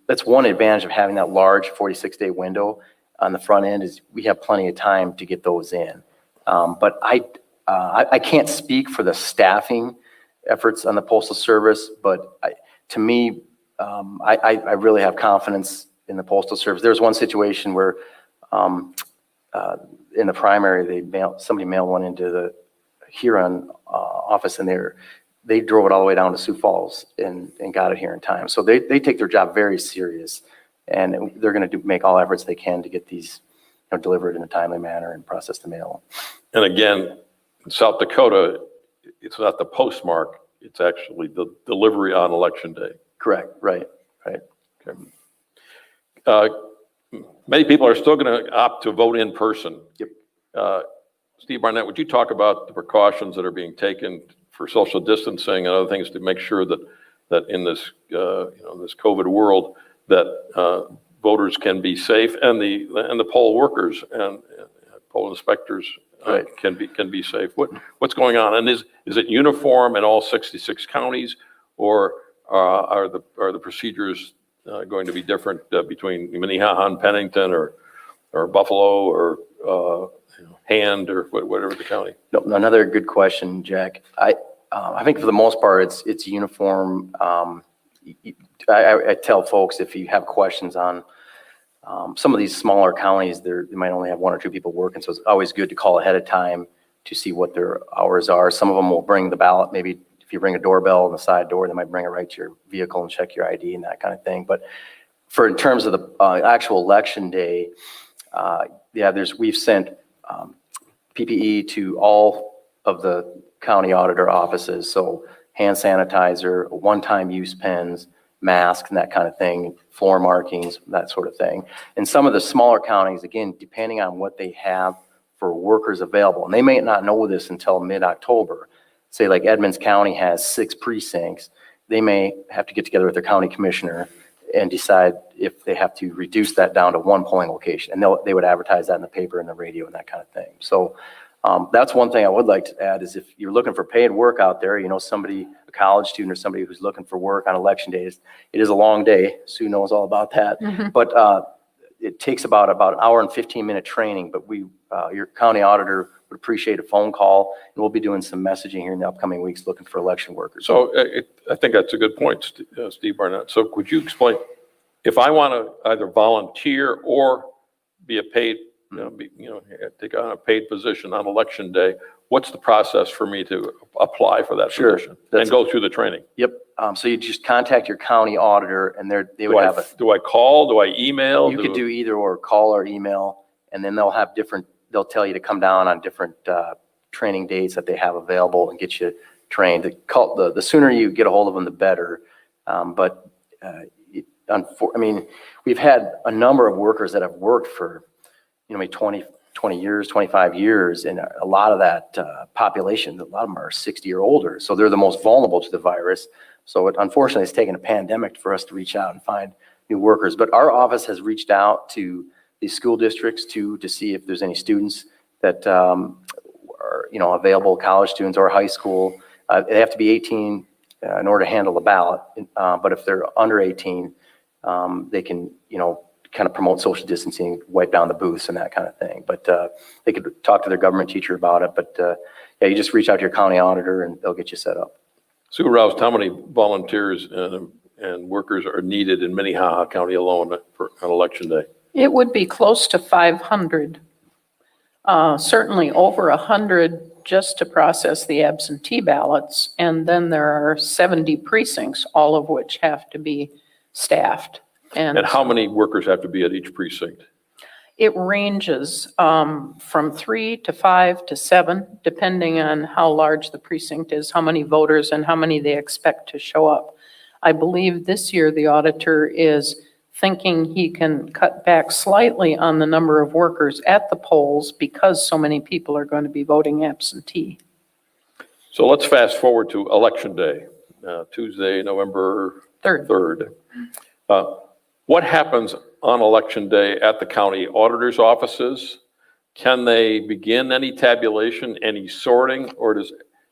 that's one advantage of having that large 46-day window on the front end is we have plenty of time to get those in. But I can't speak for the staffing efforts on the Postal Service, but to me, I really have confidence in the Postal Service. There was one situation where in the primary, somebody mailed one into the Huron office, and they drove it all the way down to Sioux Falls and got it here in time. So they take their job very serious, and they're going to make all efforts they can to get these delivered in a timely manner and process the mail. And again, in South Dakota, it's not the postmark, it's actually the delivery on election day. Correct, right. Okay. Many people are still going to opt to vote in person. Yep. Steve Barnett, would you talk about the precautions that are being taken for social distancing and other things to make sure that in this this COVID world that voters can be safe and the poll workers and poll inspectors Right. can be safe? What's going on? And is it uniform in all 66 counties, or are the procedures going to be different between Minnehaha and Pennington, or Buffalo, or Hand, or whatever the county? No, another good question, Jack. I think for the most part, it's uniform. I tell folks, if you have questions on some of these smaller counties, they might only have one or two people working, so it's always good to call ahead of time to see what their hours are. Some of them will bring the ballot. Maybe if you ring a doorbell on the side door, they might bring it right to your vehicle and check your ID and that kind of thing. But in terms of the actual election day, we've sent PPE to all of the county auditor offices. So hand sanitizer, one-time use pens, masks, and that kind of thing, floor markings, that sort of thing. And some of the smaller counties, again, depending on what they have for workers available, and they may not know this until mid-October. Say like Edmonds County has 6 precincts, they may have to get together with their county commissioner and decide if they have to reduce that down to one polling location. And they would advertise that in the paper and the radio and that kind of thing. So that's one thing I would like to add is if you're looking for paid work out there, somebody, a college student or somebody who's looking for work on election days, it is a long day. Sue knows all about that. Mhm. But it takes about an hour and 15-minute training, but your county auditor would appreciate a phone call, and we'll be doing some messaging here in the upcoming weeks looking for election workers. So I think that's a good point, Steve Barnett. So could you explain, if I want to either volunteer or be a paid, take on a paid position on election day, what's the process for me to apply for that Sure. position and go through the training? Yep. So you just contact your county auditor, and they would have a. Do I call? Do I email? You could do either or, call or email, and then they'll tell you to come down on different training dates that they have available and get you trained. The sooner you get a hold of them, the better. We've had a number of workers that have worked for, maybe 20 years, 25 years, and a lot of that population, a lot of them are 60 or older, so they're the most vulnerable to the virus. So unfortunately, it's taken a pandemic for us to reach out and find new workers. But our office has reached out to these school districts to see if there's any students that are available, college students or high school. They have to be 18 in order to handle the ballot. But if they're under 18, they can kind of promote social distancing, wipe down the booths and that kind of thing. But they could talk to their government teacher about it. But you just reach out to your county auditor and they'll get you set up. Sue Rouse, how many volunteers and workers are needed in Minnehaha County alone on election day? It would be close to 500, certainly over 100 just to process the absentee ballots. And then there are 70 precincts, all of which have to be staffed. And how many workers have to be at each precinct? It ranges from 3 to 5 to 7, depending on how large the precinct is, how many voters and how many they expect to show up. I believe this year the auditor is thinking he can cut back slightly on the number of workers at the polls because so many people are going to be voting absentee. So let's fast forward to election day, Tuesday, November 3rd. What happens on election day at the county auditor's offices? Can they begin any tabulation, any sorting, or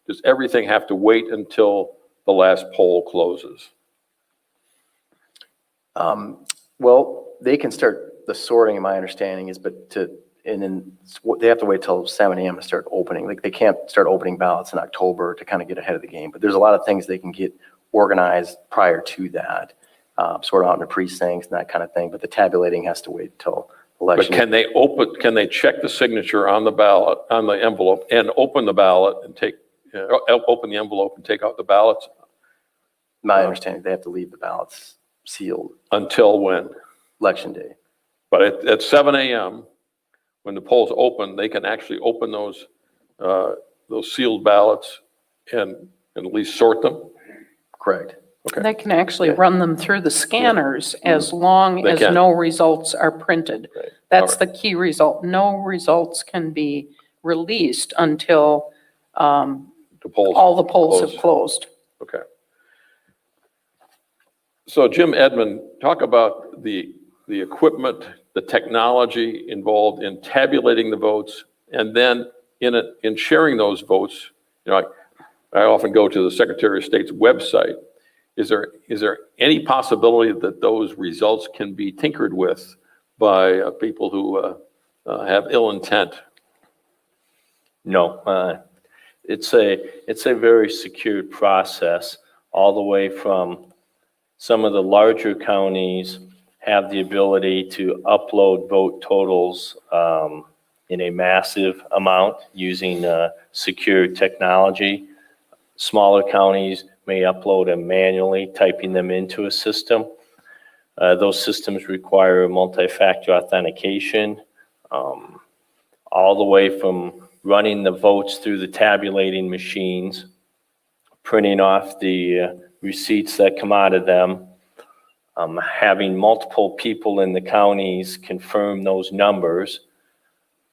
does everything have to wait until the last poll closes? Well, they can start the sorting, my understanding is, and then they have to wait till 7 a.m. to start opening. Like, they can't start opening ballots in October to kind of get ahead of the game, but there's a lot of things they can get organized prior to that, sort out into precincts and that kind of thing, but the tabulating has to wait till But election. can they check the signature on the ballot, on the envelope, and open the ballot and open the envelope and take out the ballots? My understanding, they have to leave the ballots sealed Until when? election day. But at 7 a.m., when the polls open, they can actually open those sealed ballots and at least sort them? Correct. Okay. They can actually run them through the scanners as long They as can. no results are printed. Right. That's All the key result. No results can be released until The polls. all the polls have close. closed. Okay. So Jim Edmond, talk about the equipment, the technology involved in tabulating the votes, and then in sharing those votes. You know, I often go to the Secretary of State's website. Is there any possibility that those results can be tinkered with by people who have ill intent? No, it's a very secured process, all the way from some of the larger counties have the ability to upload vote totals in a massive amount using secure technology. Smaller counties may upload them manually, typing them into a system. Those systems require multi-factor authentication, all the way from running the votes through the tabulating machines, printing off the receipts that come out of them, having multiple people in the counties confirm those numbers,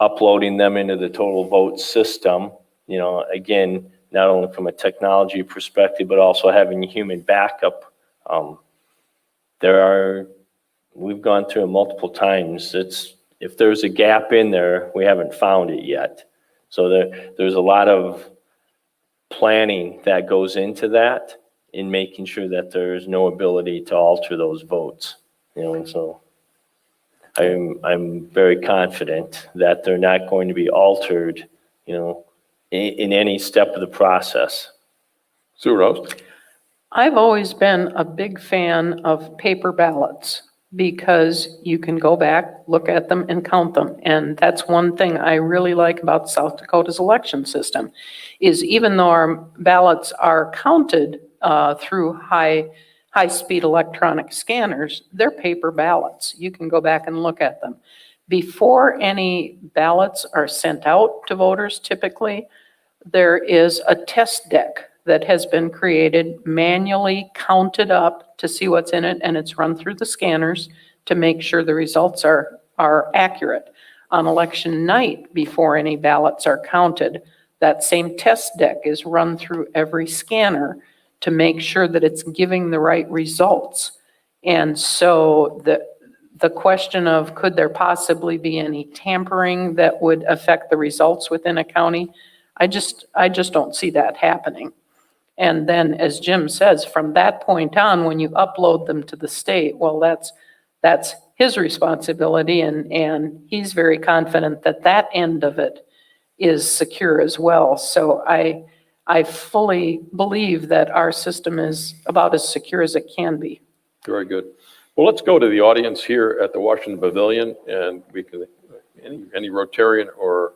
uploading them into the total vote system. You know, again, not only from a technology perspective, but also having human backup. We've gone through it multiple times. If there's a gap in there, we haven't found it yet. So there's a lot of planning that goes into that, in making sure that there's no ability to alter those votes. You know, and so I'm very confident that they're not going to be altered, you know, in any step of the process. Sue Rose? I've always been a big fan of paper ballots because you can go back, look at them, and count them. And that's one thing I really like about South Dakota's election system, is even though our ballots are counted through high-speed electronic scanners, they're paper ballots. You can go back and look at them. Before any ballots are sent out to voters, typically, there is a test deck that has been created, manually counted up to see what's in it, and it's run through the scanners to make sure the results are accurate. On election night, before any ballots are counted, that same test deck is run through every scanner to make sure that it's giving the right results. And so the question of could there possibly be any tampering that would affect the results within a county, I just don't see that happening. And then, as Jim says, from that point on, when you upload them to the state, well, that's his responsibility, and he's very confident that that end of it is secure as well. So I fully believe that our system is about as secure as it can be. Very good. Well, let's go to the audience here at the Washington Pavilion, and we can, any Rotarian or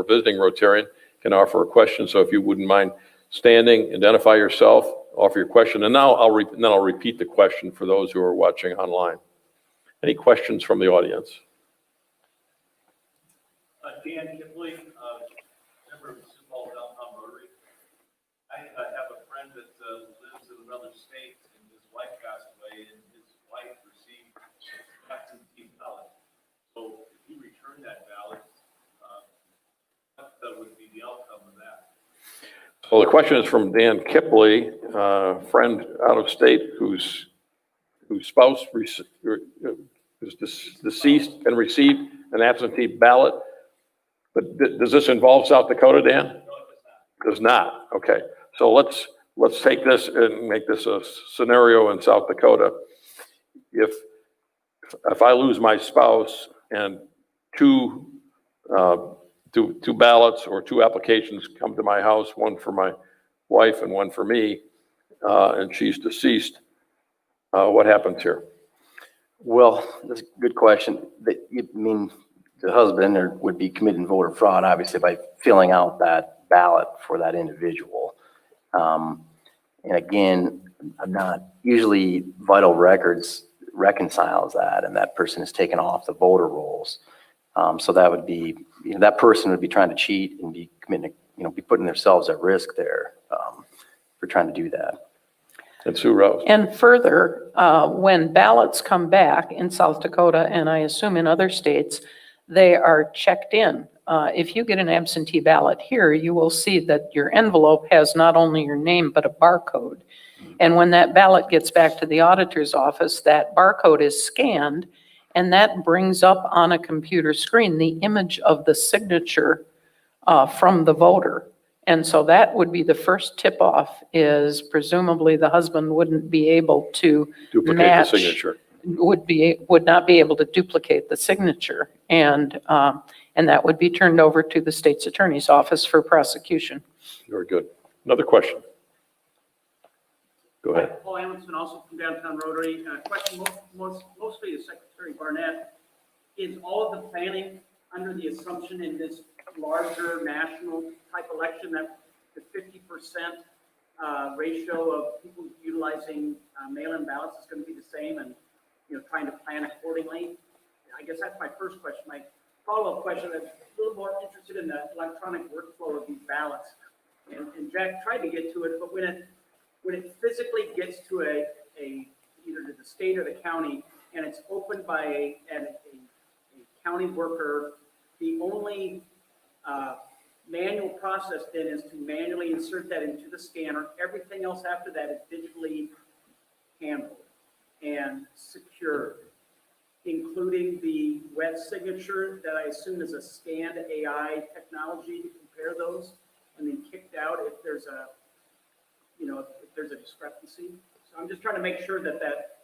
visiting Rotarian can offer a question. So if you wouldn't mind standing, identify yourself, offer your question, and now I'll repeat the question for those who are watching online. Any questions from the audience? Dan Kipley, member of the Sioux Downtown Rotary. I have a friend that lives in another state, and his wife passed away, and his wife received absentee ballot. So if he returned that ballot, what would be the outcome of that? Well, the question is from Dan Kipley, friend out of state whose spouse is deceased and received an absentee ballot. But does this involve South Dakota, Dan? Does not, okay. So let's take this and make this a scenario in South Dakota. If I lose my spouse and two ballots or two applications come to my house, one for my wife and one for me, and she's deceased, what happens here? Well, that's a good question. The husband would be committing voter fraud, obviously, by filling out that ballot for that individual. And again, I'm not, usually Vital Records reconciles that, and that person is taken off the voter rolls. So that would be, that person would be trying to cheat and be committing, be putting themselves at risk there for trying to do that. And Sue Rose. And further, when ballots come back in South Dakota, and I assume in other states, they are checked in. If you get an absentee ballot here, you will see that your envelope has not only your name, but a barcode. And when that ballot gets back to the auditor's office, that barcode is scanned, and that brings up on a computer screen the image of the signature from the voter. And so that would be the first tip-off, is presumably the husband wouldn't be able to Duplicate match, the signature. would not be able to duplicate the signature. And that would be turned over to the state's attorney's office for prosecution. Very good. Another question. Go ahead. Paul Amundson, also from Downtown Rotary. Question mostly to Secretary Barnett. Is all of the planning under the assumption in this larger national type election that the 50% ratio of people utilizing mail-in ballots is going to be the same, and trying to plan accordingly? I guess that's my first question. My follow-up question is a little more interested in the electronic workflow of these ballots. And Jack tried to get to it, but when it physically gets to either to the state or the county, and it's opened by a county worker, the only manual process then is to manually insert that into the scanner. Everything else after that is digitally handled and secured, including the wet signature that I assume is a scanned AI technology to compare those, and then kicked out if there's a discrepancy. So I'm just trying to make sure that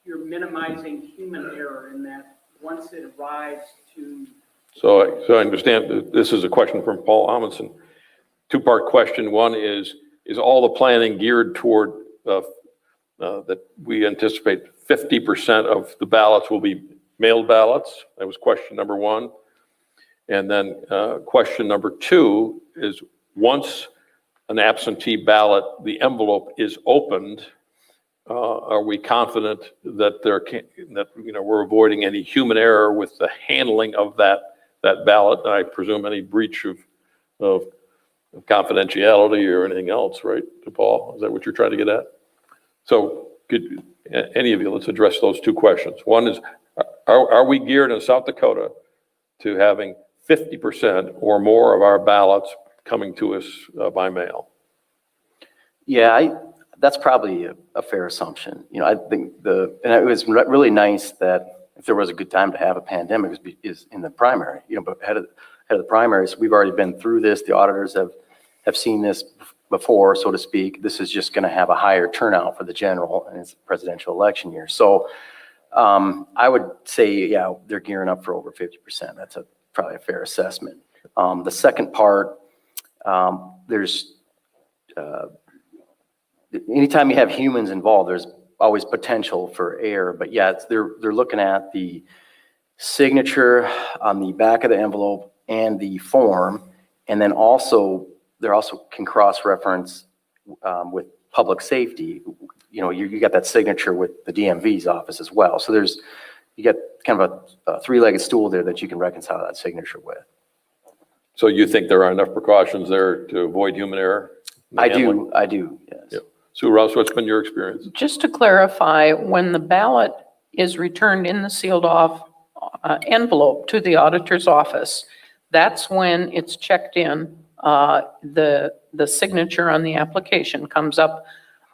you're minimizing human error in that once it arrives to. So I understand that this is a question from Paul Amundson. Two-part question. One is all the planning geared toward that we anticipate 50% of the ballots will be mailed ballots? That was question number one. And then question number two is, once an absentee ballot, the envelope is opened, are we confident that we're avoiding any human error with the handling of that ballot? And I presume any breach of confidentiality or anything else, right, Paul? Is that what you're trying to get at? So could any of you, let's address those two questions. One is, are we geared in South Dakota to having 50% or more of our ballots coming to us by mail? Yeah, that's probably a fair assumption. I think and it was really nice that if there was a good time to have a pandemic is in the primary, but ahead of the primaries, we've already been through this. The auditors have seen this before, so to speak. This is just going to have a higher turnout for the general, and it's a presidential election year. So I would say, yeah, they're gearing up for over 50%. That's probably a fair assessment. The second part, there's anytime you have humans involved, there's always potential for error. But yeah, they're looking at the signature on the back of the envelope and the form, and then they also can cross-reference with public safety. You got that signature with the DMV's office as well. So you got kind of a three-legged stool there that you can reconcile that signature with. So you think there are enough precautions there to avoid human error? I do, yes. Yeah. Sue Rouse, what's been your experience? Just to clarify, when the ballot is returned in the sealed off envelope to the auditor's office, that's when it's checked in. The signature on the application comes up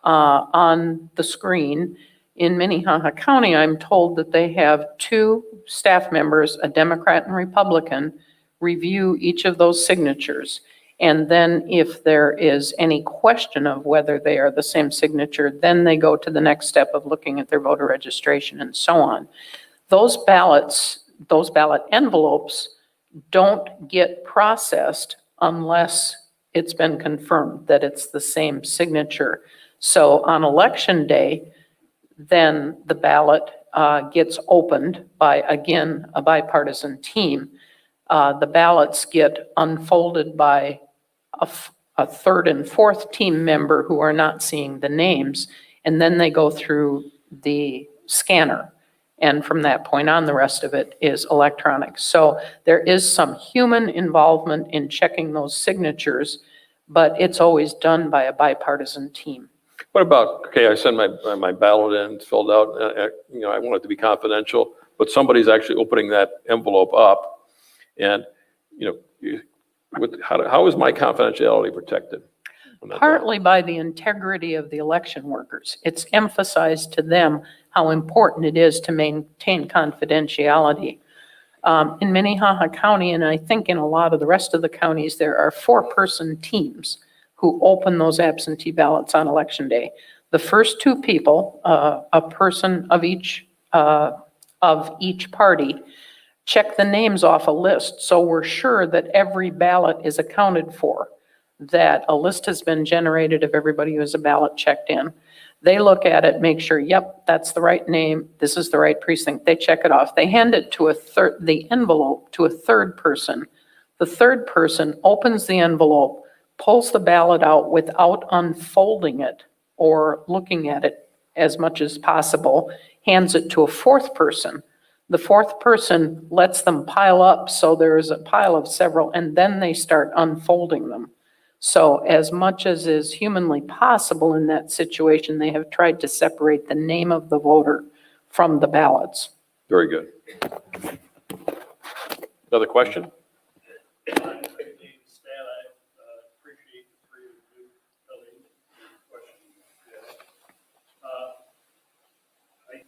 on the screen. In Minnehaha County, I'm told that they have 2 staff members, a Democrat and Republican, review each of those signatures. And then if there is any question of whether they are the same signature, then they go to the next step of looking at their voter registration and so on. Those ballots, those ballot envelopes don't get processed unless it's been confirmed that it's the same signature. So on election day, then the ballot gets opened by, again, a bipartisan team. The ballots get unfolded by a third and fourth team member who are not seeing the names, and then they go through the scanner. And from that point on, the rest of it is electronic. So there is some human involvement in checking those signatures, but it's always done by a bipartisan team. What about, okay, I send my ballot in, it's filled out, I want it to be confidential, but somebody's actually opening that envelope up, and, how is my confidentiality protected? Partly by the integrity of the election workers. It's emphasized to them how important it is to maintain confidentiality. In Minnehaha County, and I think in a lot of the rest of the counties, there are 4-person teams who open those absentee ballots on election day. The first 2 people, a person of each party, check the names off a list. So we're sure that every ballot is accounted for, that a list has been generated of everybody who has a ballot checked in. They look at it, make sure, yep, that's the right name, this is the right precinct. They check it off. They hand it to the envelope to a third person. The third person opens the envelope, pulls the ballot out without unfolding it or looking at it as much as possible, hands it to a fourth person. The fourth person lets them pile up, so there is a pile of several, and then they start unfolding them. So as much as is humanly possible in that situation, they have tried to separate the name of the voter from the ballots. Very good. Another question?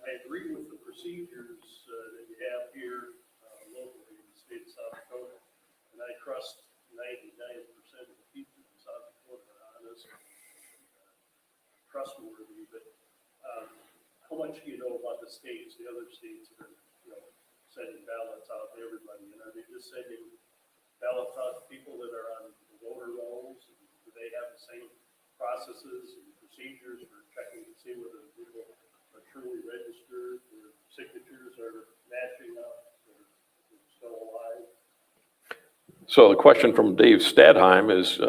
I agree with the procedures that you have here locally in the state of South Dakota, and I trust 99% of the people in South Dakota are honest and trustworthy. But how much do you know about the states, the other states that are, sending ballots out to everybody? And are they just sending ballots out to people that are on the voter rolls? Do they have the same processes and procedures for checking to see whether people are truly registered, their signatures are matching up, they're still alive? So the question from Dave Stadheim is,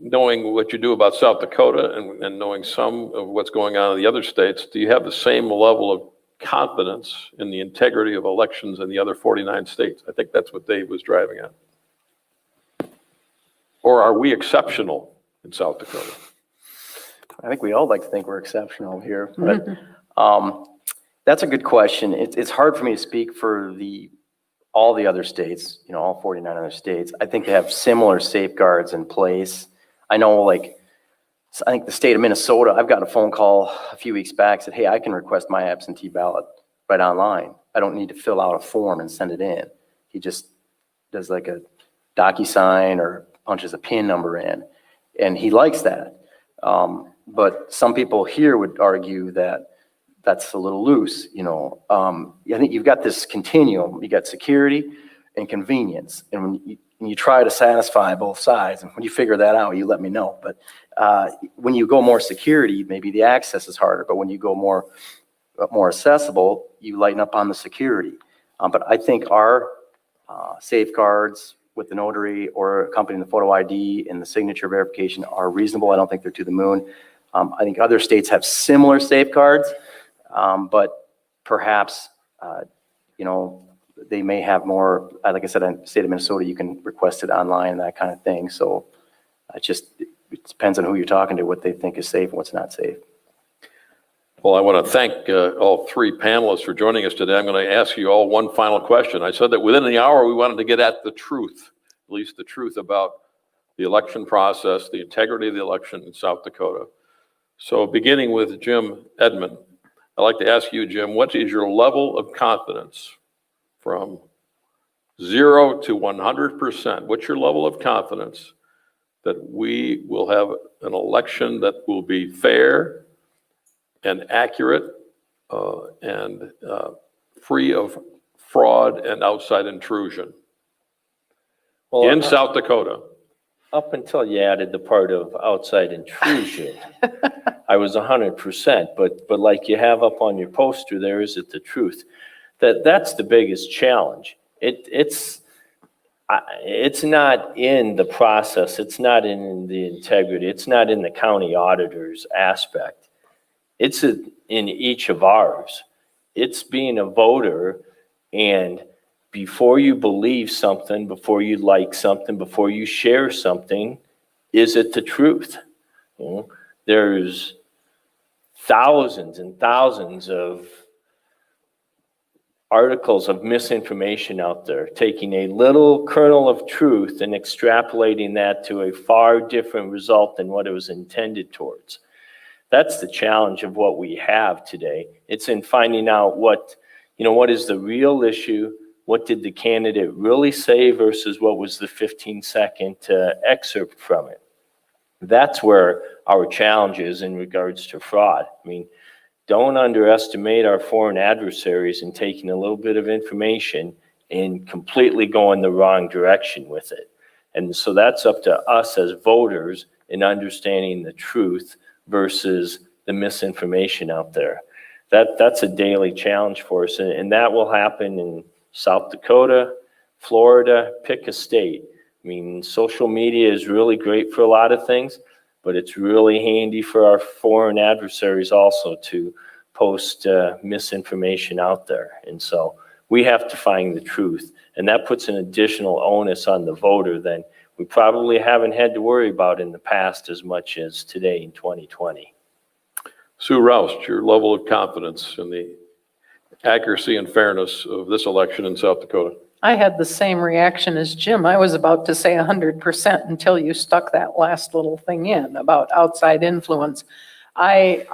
knowing what you do about South Dakota and knowing some of what's going on in the other states, do you have the same level of confidence in the integrity of elections in the other 49 states? I think that's what Dave was driving at. Or are we exceptional in South Dakota? I think we all like to think we're exceptional here, but that's a good question. It's hard for me to speak for all the other states, all 49 other states. I think they have similar safeguards in place. I know, I think the state of Minnesota, I've gotten a phone call a few weeks back, said, hey, I can request my absentee ballot right online. I don't need to fill out a form and send it in. He just does like a DocuSign or punches a PIN number in, and he likes that. But some people here would argue that that's a little loose, I think you've got this continuum. You got security and convenience. And when you try to satisfy both sides, and when you figure that out, you let me know. But when you go more security, maybe the access is harder. But when you go more accessible, you lighten up on the security. But I think our safeguards with the notary or accompanying the photo ID and the signature verification are reasonable. I don't think they're to the moon. I think other states have similar safeguards, but perhaps, they may have more, like I said, in the state of Minnesota, you can request it online and that kind of thing. So it depends on who you're talking to, what they think is safe and what's not safe. Well, I want to thank all 3 panelists for joining us today. I'm going to ask you all one final question. I said that within the hour, we wanted to get at the truth, at least the truth about the election process, the integrity of the election in South Dakota. So beginning with Jim Edmond, I'd like to ask you, Jim, what is your level of confidence from 0 to 100%, what's your level of confidence that we will have an election that will be fair and accurate and free of fraud and outside intrusion Well, in South Dakota? up until you added the part of outside intrusion, I was 100%, but like you have up on your poster there, is it the truth? That's the biggest challenge. It's not in the process, it's not in the integrity, it's not in the county auditor's aspect. It's in each of ours. It's being a voter, and before you believe something, before you like something, before you share something, is it the truth? You know, there's thousands and thousands of articles of misinformation out there, taking a little kernel of truth and extrapolating that to a far different result than what it was intended towards. That's the challenge of what we have today. It's in finding out what is the real issue. What did the candidate really say versus what was the 15-second excerpt from it? That's where our challenge is in regards to fraud. I mean, don't underestimate our foreign adversaries in taking a little bit of information and completely going the wrong direction with it. And so that's up to us as voters in understanding the truth versus the misinformation out there. That's a daily challenge for us, and that will happen in South Dakota, Florida, pick a state. I mean, social media is really great for a lot of things, but it's really handy for our foreign adversaries also to post misinformation out there. And so we have to find the truth, and that puts an additional onus on the voter than we probably haven't had to worry about in the past as much as today in 2020. Sue Roust, your level of confidence in the accuracy and fairness of this election in South Dakota? I had the same reaction as Jim. I was about to say 100% until you stuck that last little thing in about outside influence. I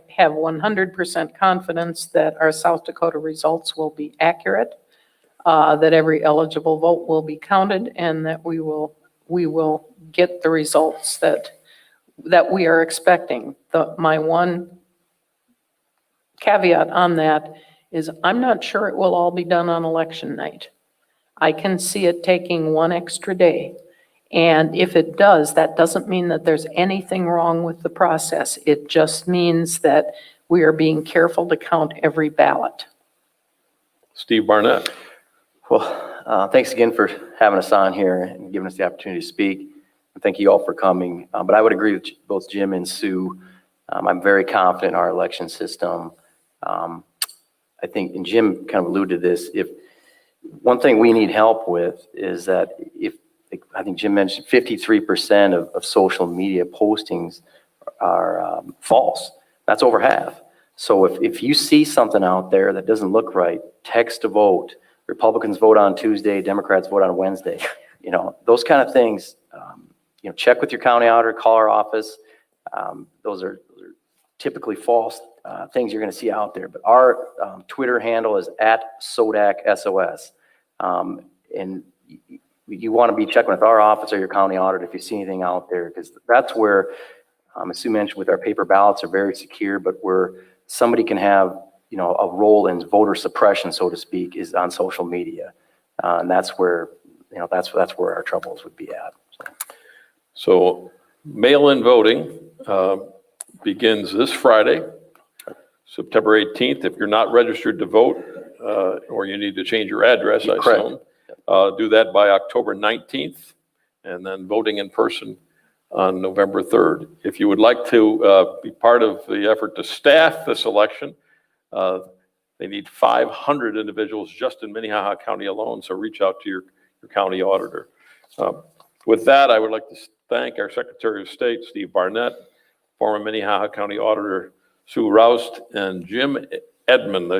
have 100% confidence that our South Dakota results will be accurate, that every eligible vote will be counted, and that we will get the results that we are expecting. My one caveat on that is I'm not sure it will all be done on election night. I can see it taking one extra day. And if it does, that doesn't mean that there's anything wrong with the process. It just means that we are being careful to count every ballot. Steve Barnett. Well, thanks again for having us on here and giving us the opportunity to speak. And thank you all for coming. But I would agree with both Jim and Sue. I'm very confident in our election system. I think, and Jim kind of alluded to this, if one thing we need help with is that if, I think Jim mentioned 53% of social media postings are false. That's over half. So if you see something out there that doesn't look right, text to vote. Republicans vote on Tuesday, Democrats vote on Wednesday. Those kind of things, check with your county auditor, call our office. Those are typically false things you're going to see out there. But our Twitter handle is @SODAC_SOS. And you want to be checking with our office or your county auditor if you see anything out there, because that's where, as Sue mentioned, with our paper ballots are very secure, but where somebody can have, a role in voter suppression, so to speak, is on social media. And that's where, that's where our troubles would be at. So mail-in voting begins this Friday, September 18th. If you're not registered to vote, or you need to change your address, I assume, do that by October 19th, and then voting in person on November 3rd. If you would like to be part of the effort to staff this election, they need 500 individuals just in Minnehaha County alone, so reach out to your county auditor. With that, I would like to thank our Secretary of State, Steve Barnett, former Minnehaha County Auditor Sue Roust, and Jim Edmond,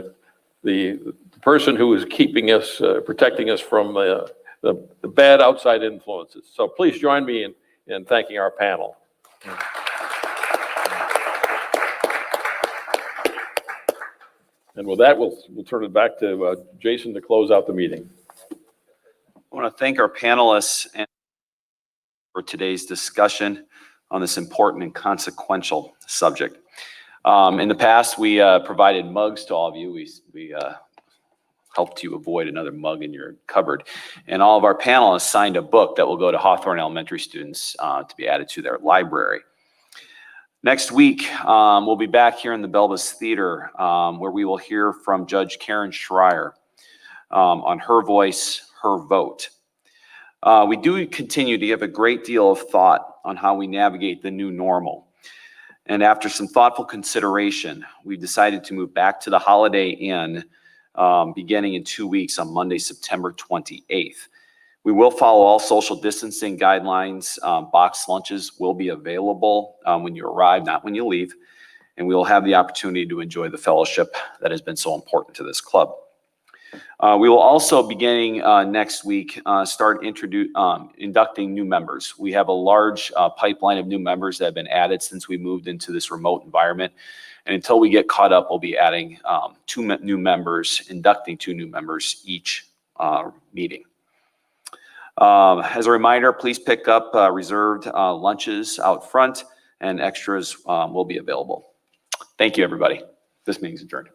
the person who is keeping us, protecting us from the bad outside influences. So please join me in thanking our panel. And with that, we'll turn it back to Jason to close out the meeting. want to thank our panelists for today's discussion on this important and consequential subject. In the past, we provided mugs to all of you. We helped you avoid another mug in your cupboard. And all of our panelists signed a book that will go to Hawthorne Elementary students to be added to their library. Next week, we'll be back here in the Belvis Theater where we will hear from Judge Karen Schreier on Her Voice, Her Vote. We do continue to give a great deal of thought on how we navigate the new normal. And after some thoughtful consideration, we decided to move back to the Holiday Inn beginning in 2 weeks on Monday, September 28th. We will follow all social distancing guidelines. Boxed lunches will be available when you arrive, not when you leave. And we will have the opportunity to enjoy the fellowship that has been so important to this club. We will also, beginning next week, start inducting new members. We have a large pipeline of new members that have been added since we moved into this remote environment. And until we get caught up, we'll be adding inducting two new members each meeting. As a reminder, please pick up reserved lunches out front, and extras will be available. Thank you, everybody. This meeting's adjourned.